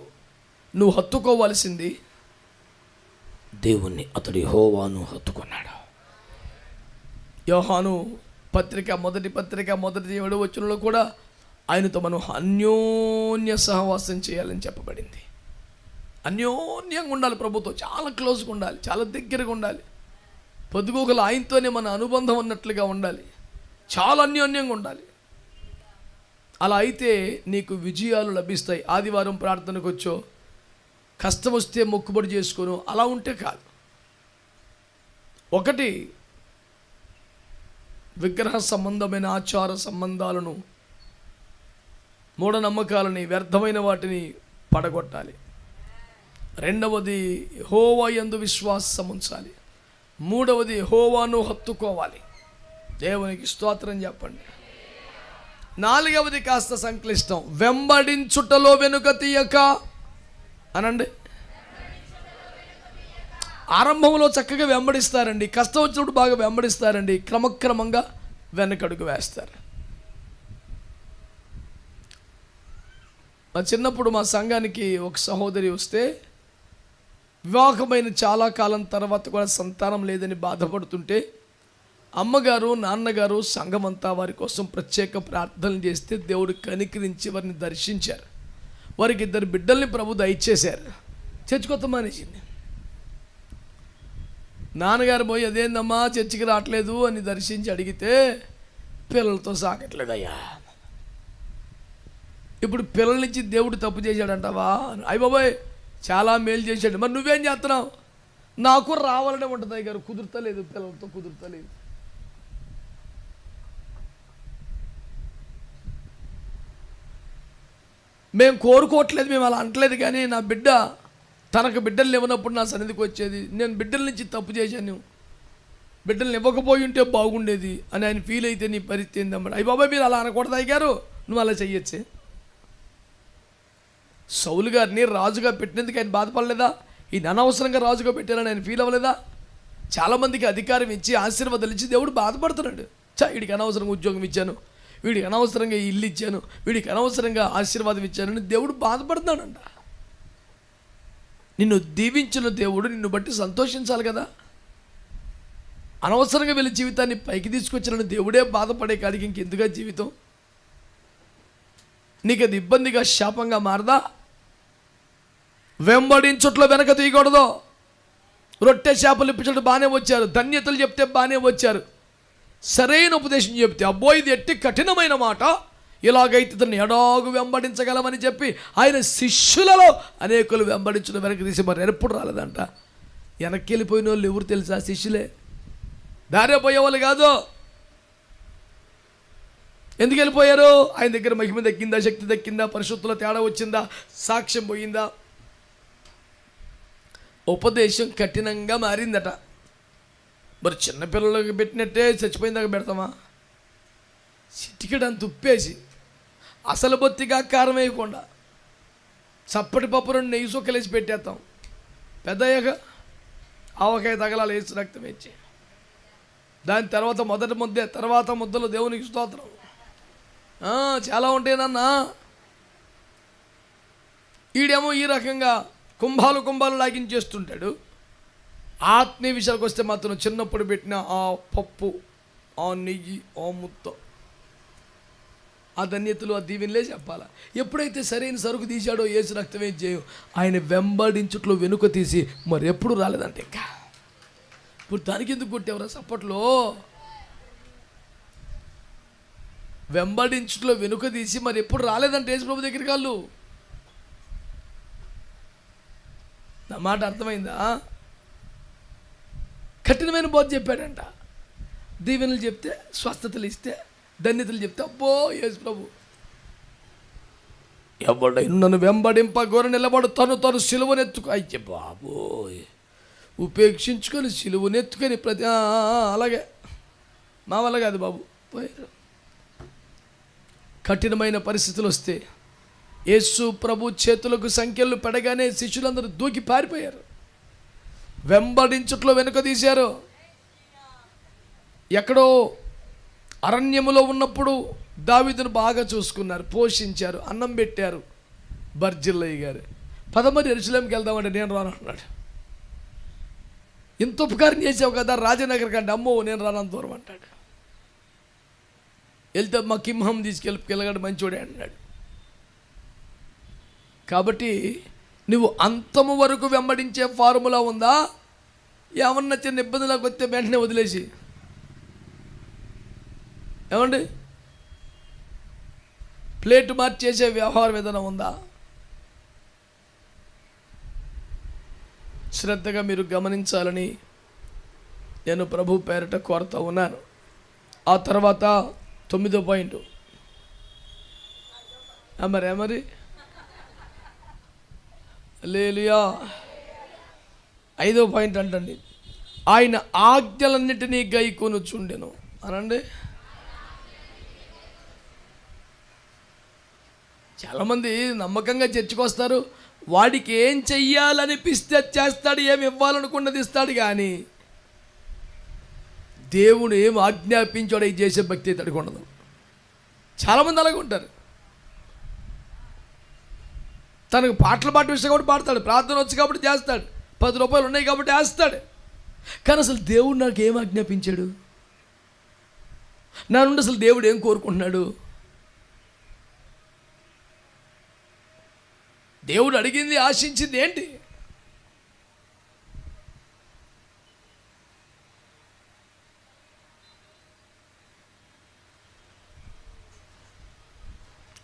నువ్వు హత్తుకోవాల్సింది దేవుణ్ణి. అతడు యెహోవాను హత్తుకున్నాడు. యోహాను పత్రిక మొదటి 7వ కూడా ఆయనతో మనం అన్యోన్య సహవాసం చేయాలని చెప్పబడింది. అన్యోన్యంగా ఉండాలి, ప్రభుతో చాలా క్లోజ్గా ఉండాలి, చాలా దగ్గరగా ఉండాలి. పొద్దుగోకలు ఆయనతోనే మన అనుబంధం ఉన్నట్లుగా ఉండాలి, చాలా అన్యోన్యంగా ఉండాలి. అలా అయితే నీకు విజయాలు లభిస్తాయి. ఆదివారం ప్రార్థనకు వచ్చో, కష్టం వస్తే మొక్కుబడి చేసుకోను, అలా ఉంటే కాదు. ఒకటి, విగ్రహ సంబంధమైన ఆచార సంబంధాలను, మూఢనమ్మకాలని, వ్యర్థమైన వాటిని పడగొట్టాలి. రెండవది, యెహోవా యందు విశ్వాసం ఉంచాలి. మూడవది, యెహోవాను హత్తుకోవాలి. దేవునికి స్తోత్రం చెప్పండి. నాలుగవది కాస్త సంక్లిష్టం, వెంబడించుటలో వెనుక తీయక అనండి. ఆరంభంలో చక్కగా వెంబడిస్తారండి, కష్టం వచ్చినప్పుడు బాగా వెంబడిస్తారండి, క్రమక్రమంగా వెనకడుగు వేస్తారు. మా చిన్నప్పుడు మా సంఘానికి ఒక సహోదరి వస్తే, వివాహమైన చాలా కాలం తర్వాత కూడా సంతానం లేదని బాధపడుతుంటే, అమ్మగారు నాన్నగారు సంఘమంతా వారి కోసం ప్రత్యేక ప్రార్థనలు చేస్తే దేవుడు కనికరించి వారిని దర్శించారు. వారికి 2 బిడ్డల్ని ప్రభు దయచేశారు. చర్చికొత్త మానేసింది. నాన్నగారు పోయి, అదేందమ్మా చర్చికి రావట్లేదు అని దర్శించి అడిగితే, పిల్లలతో సాగట్లేదయ్యా. ఇప్పుడు పిల్లల నుంచి దేవుడు తప్పు చేశాడంటావా? అయ్య బాబాయ్ చాలా మేలు చేశాడు. మరి నువ్వేం చేస్తున్నావు? నాకు రావాలనే ఉంటుంది అయ్య గారు, కుదురుతలేదు, పిల్లలతో కుదురుతలేదు. మేము కోరుకోవట్లేదు, మేము అలా అంటలేదు, కానీ నా బిడ్డ తనకు బిడ్డలు ఇవ్వనప్పుడు నా సన్నిధికి వచ్చేది. నేను బిడ్డల నుంచి తప్పు చేశాను, బిడ్డల్ని ఇవ్వకపోయి ఉంటే బాగుండేది అని ఆయన ఫీల్ అయితే నీ పరిస్థితి ఏందమ్మా? అయ్య బాబాయ్ మీరు అలా అనకూడదు అయ్య గారు, నువ్వు అలా చెయ్యొచ్చే. సౌలు గారిని రాజుగా పెట్టినందుకు ఆయన బాధపడలేదా? ఈయన అనవసరంగా రాజుగా పెట్టారని ఆయన ఫీల్ అవ్వలేదా? చాలామందికి అధికారం ఇచ్చి ఆశీర్వాదాలు ఇచ్చి దేవుడు బాధపడుతున్నాడు. వీడికి అనవసరంగా ఉద్యోగం ఇచ్చాను, వీడికి అనవసరంగా ఇల్లు ఇచ్చాను, వీడికి అనవసరంగా ఆశీర్వాదం ఇచ్చానని దేవుడు బాధపడుతున్నాడంట. నిన్ను దీవించిన దేవుడు నిన్ను బట్టి సంతోషించాలి కదా. అనవసరంగా వీళ్ళ జీవితాన్ని పైకి తీసుకొచ్చిన దేవుడే బాధపడే కాడికి ఇంకెందుగా జీవితం? నీకు అది ఇబ్బందిగా, శాపంగా మారదా? వెంబడించుట్లో వెనక తీయకూడదు. రొట్టె చేపలు ఇప్పించడం బాగానే వచ్చారు, ధన్యతలు చెప్తే బాగానే వచ్చారు, సరైన ఉపదేశం చెప్తే అబ్బో ఇది ఎట్టి కఠినమైన మాట, ఇలాగైతే తను ఎడాగు వెంబడించగలమని చెప్పి ఆయన శిష్యులలో అనేకులు వెంబడించడం వెనక్కి తీసి మరి ఎప్పుడు రాలేదంట. వెనక్కి వెళ్ళిపోయిన వాళ్ళు ఎవరు తెలుసా? శిష్యులే, దారే పోయేవాళ్ళు కాదు. ఎందుకు వెళ్ళిపోయారు? ఆయన దగ్గర మహిమ దక్కిందా, శక్తి దక్కిందా, పరిశుద్ధుల తేడా వచ్చిందా, సాక్ష్యం పోయిందా? ఉపదేశం కఠినంగా మారిందట. మరి చిన్నపిల్లలకి పెట్టినట్టే చచ్చిపోయిందాక పెడతామా? చిటికెడంత ఉప్పేసి అసలు బొత్తిగా కారం వేయకుండా చప్పటి పప్పు 2 నెయ్యి సుక్కలేసి పెట్టేస్తాం. పెద్దయ్యాక ఆవకాయ తగలాలి వేసి రక్తం వేసి, దాని తర్వాత మొదటి ముద్దే, తర్వాత ముద్దలు దేవునికి స్తోత్రం. చాలా ఉంటాయినన్నా. ఈడేమో ఈ రకంగా కుంభాలు లాగించేస్తుంటాడు. ఆత్మీయ విషయాలకు వస్తే మాత్రం చిన్నప్పుడు పెట్టిన ఆ పప్పు, ఆ నెయ్యి, ఆ ముద్ద, ఆ ధన్యతలు, ఆ దీవెనలే చెప్పాలా. ఎప్పుడైతే సరైన సరుకు తీశాడో యేసు రక్తమే చేయం, ఆయన వెంబడించుట్లో వెనుక తీసి మరి ఎప్పుడు రాలేదంటే ఇంకా. ఇప్పుడు దానికి ఎందుకు కొట్టేవరా సప్పట్లో? వెంబడించుట్లో వెనుక తీసి మరి ఎప్పుడు రాలేదంటే యేసు ప్రభు దగ్గరికి వాళ్ళు. నా మాట అర్థమైందా? కఠినమైన బోధ చెప్పాడంట. దీవెనలు చెప్తే, స్వస్థతలు ఇస్తే, ధన్యతలు చెప్తే అబ్బో యేసు ప్రభు. ఎవడైనా నన్ను వెంబడింప గోర నిలబడు తను సిలువనెత్తుకు. అయ్య బాబోయ్, ఉపేక్షించుకొని సిలువనెత్తుకొని అలాగే మా వల్ల కాదు బాబు పోయారు. కఠినమైన పరిస్థితులు వస్తే యేసు ప్రభు చేతులకు సంఖ్యలు పెడగానే శిష్యులందరూ దూకి పారిపోయారు. వెంబడించుట్లో వెనుక తీశారు. ఎక్కడో అరణ్యములో ఉన్నప్పుడు దావీదును బాగా చూసుకున్నారు, పోషించారు, అన్నం పెట్టారు. బర్జిల్లయ్య గారు 10 యెరూషలేముకి వెళ్దామంటే నేను రాను అన్నాడు. ఇంత ఉపకారం చేసావు కదా రాజనగర్ కంటే, అమ్మో నేను రానంత దూరం అంటాడు. వెళ్తే మా కింహం తీసుకెళ్ళగడు మంచోడే అన్నాడు. కాబట్టి నువ్వు అంతము వరకు వెంబడించే ఫార్ములా ఉందా? ఏమన్నా చిన్న ఇబ్బందులకు వస్తే వెంటనే వదిలేసి ఏమండి ప్లేట్ మార్చేసే వ్యవహార విధానం ఉందా? శ్రద్ధగా మీరు గమనించాలని నేను ప్రభు పేరిట కోరుతూ ఉన్నాను. ఆ తర్వాత 9వ పాయింట్ మరి హల్లెలూయా. 5వ పాయింట్ అంటండి, ఆయన ఆజ్ఞలన్నిటినీ గైకొనుచుండెను అనండి. చాలామంది నమ్మకంగా చర్చకు వస్తారు, వాడికి ఏం చెయ్యాలనిపిస్తే చేస్తాడు, ఏమి ఇవ్వాలనుకున్నది ఇస్తాడు, కానీ దేవుడు ఏం ఆజ్ఞాపించాడో ఇది చేసే భక్తి తడికి ఉండదు. చాలామంది అలాగే ఉంటారు. తనకు పాటలు పాట విషయం కాబట్టి పాడతాడు, ప్రార్థన వచ్చి కాబట్టి చేస్తాడు, 10 రూపాయలు ఉన్నాయి కాబట్టి వేస్తాడు. కానీ అసలు దేవుడు నాకు ఏం ఆజ్ఞాపించాడు, నా నుండి అసలు దేవుడు ఏం కోరుకుంటున్నాడు? దేవుడు అడిగింది ఆశించింది ఏంటి?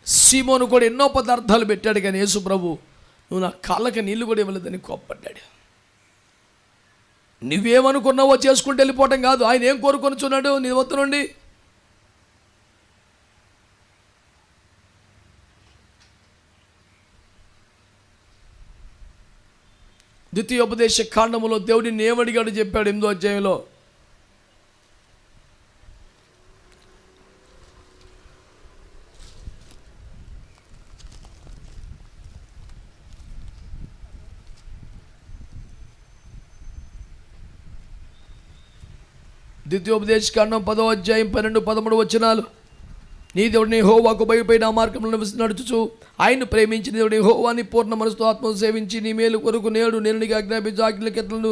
సీమోను కూడా ఎన్నో పదార్థాలు పెట్టాడు, కానీ యేసు ప్రభు నువ్వు నా కాళ్ళకి నీళ్లు కూడా ఇవ్వలేదని కోప్పడ్డాడు. నువ్వేమనుకున్నావో చేసుకుంటూ వెళ్ళిపోవటం కాదు, ఆయన ఏం కోరుకొనిచున్నాడు నీ వద్ద నుండి? ద్వితీయోపదేశ కాండములో దేవుడిని ఏమడిగాడు చెప్పాడు 8వ అధ్యాయంలో. ద్వితీయోపదేశ కాండం 10వ అధ్యాయం 12, 13 వచనాలు. నీ దేవుడిని యెహోవాకు భయపడి నా మార్గంలో నడుచుచు ఆయన్ను ప్రేమించి నీ దేవుడిని యెహోవాని పూర్ణ మనసుతో ఆత్మను సేవించి నీ మేలు కొరకు నేడు నేను నీకు ఆజ్ఞాపించు ఆజ్ఞలను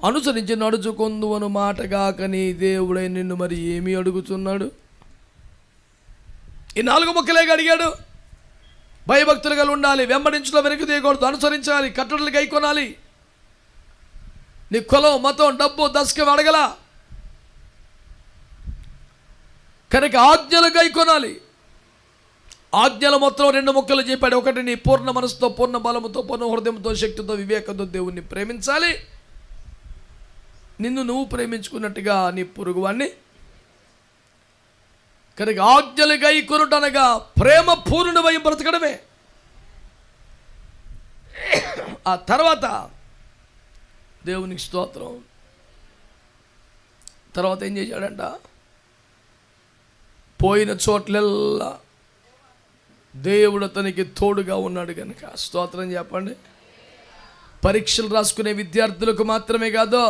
అనుసరించి నడుచుకొందువను మాటగాక నీ దేవుడై నిన్ను మరి ఏమి అడుగుతున్నాడు? ఈ 4 ముక్కలేగా అడిగాడు. భయభక్తులుగా ఉండాలి, వెంబడించులో వెనక్కి తీయకూడదు, అనుసరించాలి, కట్టడలు గైకొనాలి. నీ కులం, మతం, డబ్బు, దశకం అడగల, కనుక ఆజ్ఞలు గైకొనాలి. ఆజ్ఞల మొత్తం 2 ముక్కలు చెప్పాడు. ఒకటి, నీ పూర్ణ మనసుతో, పూర్ణ బలముతో, పూర్ణ హృదయంతో, శక్తితో, వివేకంతో దేవుణ్ణి ప్రేమించాలి. నిన్ను నువ్వు ప్రేమించుకున్నట్టుగా నీ పొరుగువాన్ని. కనుక ఆజ్ఞలు గైకొనుటనగా ప్రేమ పూర్ణమై బ్రతకడమే. ఆ తర్వాత దేవునికి స్తోత్రం. తర్వాత ఏం చేశాడంట? పోయిన చోట్లెల్లా దేవుడు అతనికి తోడుగా ఉన్నాడు కనుక స్తోత్రం చెప్పండి. పరీక్షలు రాసుకునే విద్యార్థులకు మాత్రమే కాదు,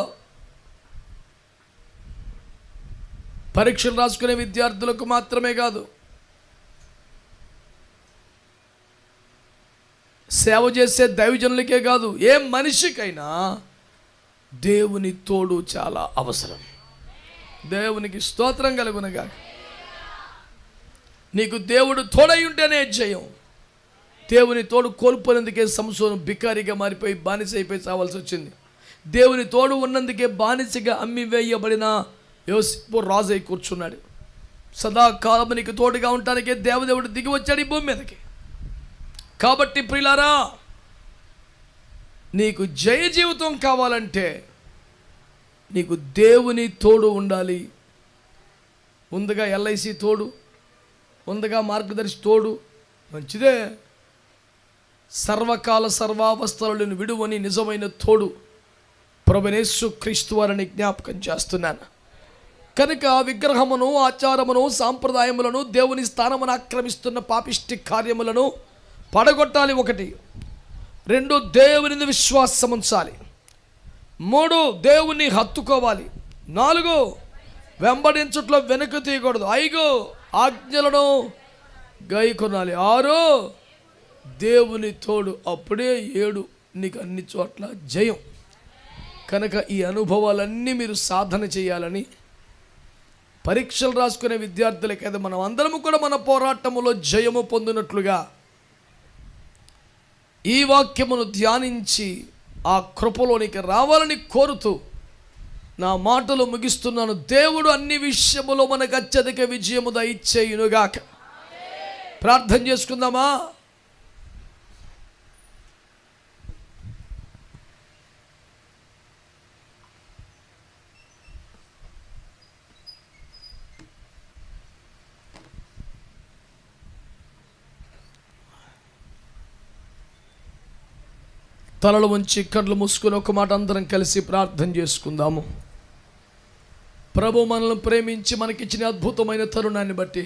పరీక్షలు రాసుకునే విద్యార్థులకు మాత్రమే కాదు, సేవ చేసే దైవజనులకే కాదు, ఏ మనిషికైనా దేవుని తోడు చాలా అవసరం. దేవునికి స్తోత్రం కలుగునగా. నీకు దేవుడు తోడై ఉంటేనే జయం. దేవుని తోడు కోల్పోయినందుకే సంసోను బికారిగా మారిపోయి బానిస అయిపోయి చావాల్సి వచ్చింది. దేవుని తోడు ఉన్నందుకే బానిసగా అమ్మి వేయబడిన యోసేపు రాజు అయి కూర్చున్నాడు. సదాకాలం నీకు తోడుగా ఉండటానికే దేవదేవుడు దిగి వచ్చాడు ఈ భూమి మీదకి. కాబట్టి ప్రియులారా, నీకు జయ జీవితం కావాలంటే నీకు దేవుని తోడు ఉండాలి. ముందుగా ఎల్ఐసి తోడు, ముందుగా మార్గదర్శి తోడు, మంచిదే. సర్వకాల సర్వావస్థలను విడువని నిజమైన తోడు ప్రభువైన యేసుక్రీస్తు వారిని జ్ఞాపకం చేస్తున్నాను. కనుక విగ్రహమును, ఆచారమును, సాంప్రదాయములను, దేవుని స్థానమును ఆక్రమిస్తున్న పాపిష్టి కార్యములను పడగొట్టాలి. 1. 2 దేవుని విశ్వాసం ఉంచాలి. 3 దేవుని హత్తుకోవాలి. 4 వెంబడించుట్లో వెనుక తీయకూడదు. 5 ఆజ్ఞలను గైకొనాలి. 6 దేవుని తోడు. అప్పుడే 7 నీకు అన్ని చోట్ల జయం. కనుక ఈ అనుభవాలన్నీ మీరు సాధన చేయాలని పరీక్షలు రాసుకునే విద్యార్థులకైతే మనం అందరము కూడా మన పోరాటములో జయము పొందినట్లుగా ఈ వాక్యమును ధ్యానించి ఆ కృపలోనికి రావాలని కోరుతూ నా మాటలు ముగిస్తున్నాను. దేవుడు అన్ని విషయములో మనకు అత్యధిక విజయము దయచేయునుగాక. ప్రార్థన చేసుకుందామా? తలలు వంచి కళ్ళు మూసుకుని ఒక మాట అందరం కలిసి ప్రార్థన చేసుకుందాము. ప్రభు మనల్ని ప్రేమించి మనకిచ్చిన అద్భుతమైన తరుణాన్ని బట్టి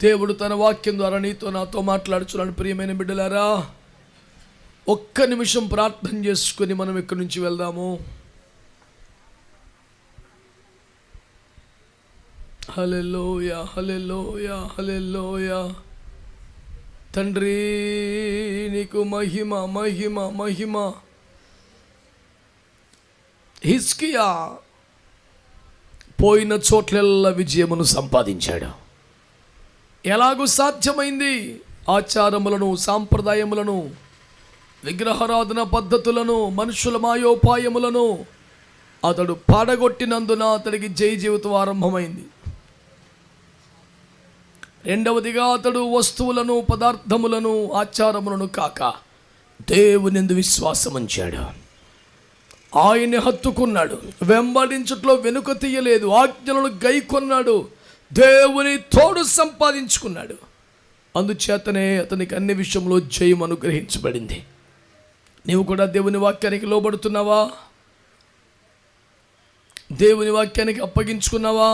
దేవుడు తన వాక్యం ద్వారా నీతో నాతో మాట్లాడుచున్నాడు. ప్రియమైన బిడ్డలారా, ఒక్క నిమిషం ప్రార్థన చేసుకుని మనం ఇక్కడి నుంచి వెళ్దాము. హల్లెలూయా, హల్లెలూయా, హల్లెలూయా. తండ్రి నీకు మహిమ, మహిమ, మహిమ. హిజ్కియా పోయిన చోట్లెల్లా విజయమును సంపాదించాడు. ఎలాగూ సాధ్యమైంది? ఆచారములను, సాంప్రదాయములను, విగ్రహారాధన పద్ధతులను, మనుషుల మాయోపాయములను అతడు పాడగొట్టినందున అతడికి జయ జీవితం ఆరంభమైంది. 2వదిగా అతడు వస్తువులను, పదార్థములను, ఆచారములను కాక దేవునియందు విశ్వాసం ఉంచాడు. ఆయన్ని హత్తుకున్నాడు. వెంబడించుట్లో వెనుక తీయలేదు. ఆజ్ఞలను గైకొన్నాడు. దేవుని తోడు సంపాదించుకున్నాడు. అందుచేతనే అతనికి అన్ని విషయంలో జయం అనుగ్రహించబడింది. నీవు కూడా దేవుని వాక్యానికి లోబడుతున్నావా? దేవుని వాక్యానికి అప్పగించుకున్నావా?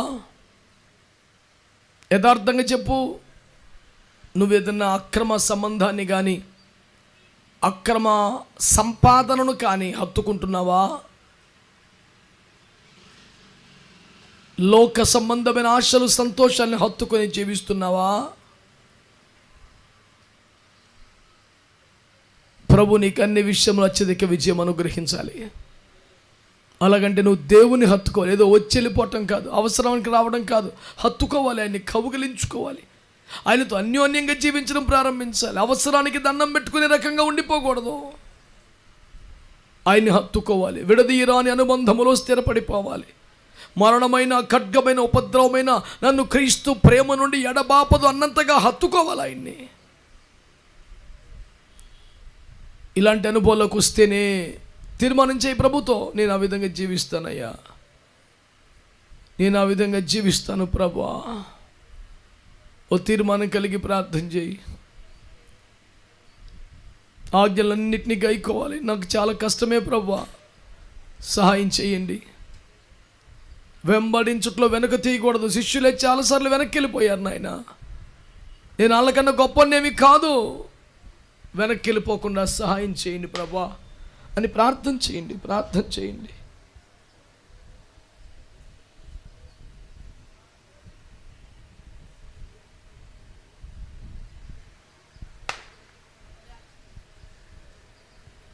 యథార్థంగా చెప్పు. నువ్వేదన్నా అక్రమ సంబంధాన్ని కానీ అక్రమ సంపాదనను కానీ హత్తుకుంటున్నావా? లోక సంబంధమైన ఆశలు, సంతోషాన్ని హత్తుకొని జీవిస్తున్నావా? ప్రభు నీకు అన్ని విషయంలో అత్యధిక విజయం అనుగ్రహించాలి. అలాగంటే నువ్వు దేవుని హత్తుకోవాలి. ఏదో వచ్చి వెళ్ళిపోవటం కాదు, అవసరానికి రావడం కాదు. హత్తుకోవాలి, ఆయన్ని కౌగిలించుకోవాలి, ఆయనతో అన్యోన్యంగా జీవించడం ప్రారంభించాలి. అవసరానికి దండం పెట్టుకునే రకంగా ఉండిపోకూడదు. ఆయన్ని హత్తుకోవాలి. విడదీయరాని అనుబంధములో స్థిరపడిపోవాలి. మరణమైన, ఖడ్గమైన, ఉపద్రవమైన నన్ను క్రీస్తు ప్రేమ నుండి ఎడబాపదు అన్నంతగా హత్తుకోవాలి ఆయన్ని. ఇలాంటి అనుభవాలకు వస్తేనే తీర్మానం చేయి ప్రభుతో, నేను ఆ విధంగా జీవిస్తానయ్యా, నేను ఆ విధంగా జీవిస్తాను ప్రభువా. ఓ తీర్మానం కలిగి ప్రార్థన చేయి. ఆజ్ఞలన్నింటినీ గైకోవాలి. నాకు చాలా కష్టమే ప్రభువా, సహాయం చేయండి. వెంబడించుట్లో వెనక తీయకూడదు. శిష్యులే చాలాసార్లు వెనక్కి వెళ్ళిపోయారు. నాయన, నేను వాళ్ళకన్నా గొప్పనేమి కాదు, వెనక్కి వెళ్ళిపోకుండా సహాయం చేయండి ప్రభా అని ప్రార్థన చేయండి. ప్రార్థన చేయండి.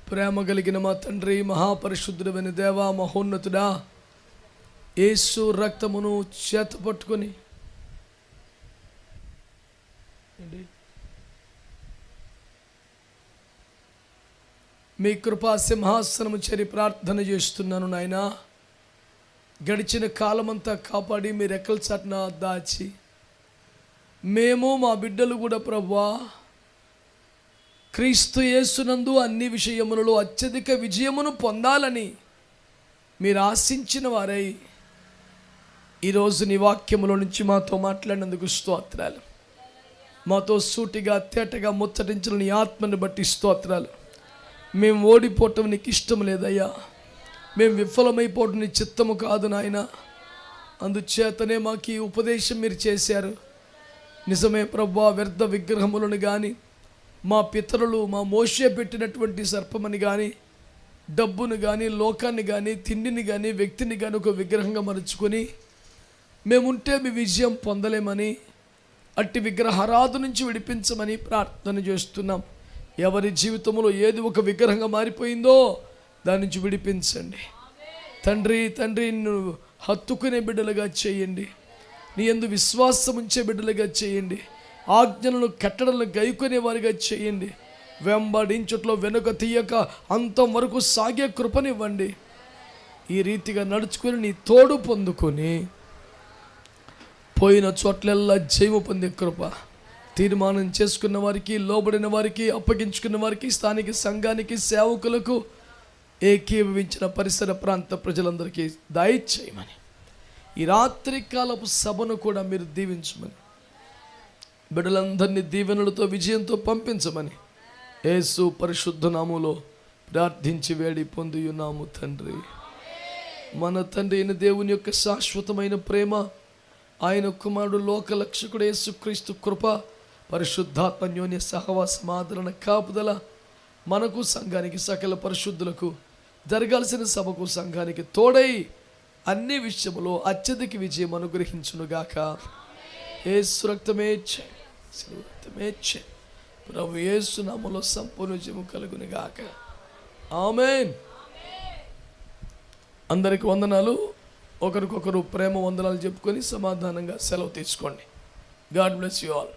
ప్రేమ కలిగిన మా తండ్రి, మహాపరిశుద్ధుడైన దేవా, మహోన్నతుడా, యేసు రక్తమును చేత పట్టుకొని మీ కృపా సింహాసనము చేరి ప్రార్థన చేస్తున్నాను నాయనా. గడిచిన కాలమంతా కాపాడి మీ రెక్కల చాటున దాచి మేము మా బిడ్డలు కూడా ప్రభువా క్రీస్తు యేసునందు అన్ని విషయములలో అత్యధిక విజయమును పొందాలని మీరు ఆశించిన వారై ఈరోజు నీ వాక్యములో నుంచి మాతో మాట్లాడినందుకు స్తోత్రాలు. మాతో సూటిగా తేటగా ముచ్చటించిన నీ ఆత్మను బట్టి స్తోత్రాలు. మేము ఓడిపోవటం నీకు ఇష్టం లేదయ్యా, మేము విఫలమైపోవటం నీ చిత్తము కాదు నాయన. అందుచేతనే మాకు ఈ ఉపదేశం మీరు చేశారు. నిజమే ప్రభువా, వ్యర్థ విగ్రహములను కానీ, మా పితరులు మా మోషే పెట్టినటువంటి సర్పమని కానీ, డబ్బును కానీ, లోకాన్ని కానీ, తిండిని కానీ, వ్యక్తిని కానీ ఒక విగ్రహంగా మలుచుకొని మేముంటే మీ విజయం పొందలేమని, అట్టి విగ్రహారాధన నుంచి విడిపించమని ప్రార్థన చేస్తున్నాం. ఎవరి జీవితంలో ఏది ఒక విగ్రహంగా మారిపోయిందో దాని నుంచి విడిపించండి తండ్రి. నిన్ను హత్తుకునే బిడ్డలుగా చేయండి, నీ యందు విశ్వాసం ఉంచే బిడ్డలుగా చేయండి, ఆజ్ఞలను కట్టడలను గైకొనే వారిగా చేయండి. వెంబడించుట్లో వెనుక తీయక అంతం వరకు సాగే కృపనివ్వండి. ఈ రీతిగా నడుచుకొని నీ తోడు పొందుకొని పోయిన చోట్లెల్లా జయము పొందే కృప, తీర్మానం చేసుకున్న వారికి, లోబడిన వారికి, అప్పగించుకున్న వారికి, స్థానిక సంఘానికి, సేవకులకు, ఏకీభవించిన పరిసర ప్రాంత ప్రజలందరికీ దయచేయమని, ఈ రాత్రి కాలపు సభను కూడా మీరు దీవించమని, బిడ్డలందరినీ దీవెనలతో విజయంతో పంపించమని యేసు పరిశుద్ధ నామములో ప్రార్థించి వేడి పొందియున్నాము తండ్రి. మన తండ్రి అయిన దేవుని యొక్క శాశ్వతమైన ప్రేమ, ఆయన కుమారుడు లోకరక్షకుడు యేసుక్రీస్తు కృప, పరిశుద్ధాత్మ అన్యోన్య సహవాసం, ఆదరణ, కాపుదల మనకు, సంఘానికి, సకల పరిశుద్ధులకు, జరగాల్సిన సభకు, సంఘానికి తోడై అన్ని విషయములో అత్యధిక విజయం అనుగ్రహించునుగాక. యేసు రక్తమే రక్తమే ప్రభు యేసు నామములో సంపూర్ణ విజయం కలుగునుగాక. ఆమేన్. అందరికి వందనాలు. ఒకరికొకరు ప్రేమ వందనాలు చెప్పుకొని సమాధానంగా సెలవు తీసుకోండి. God bless you all.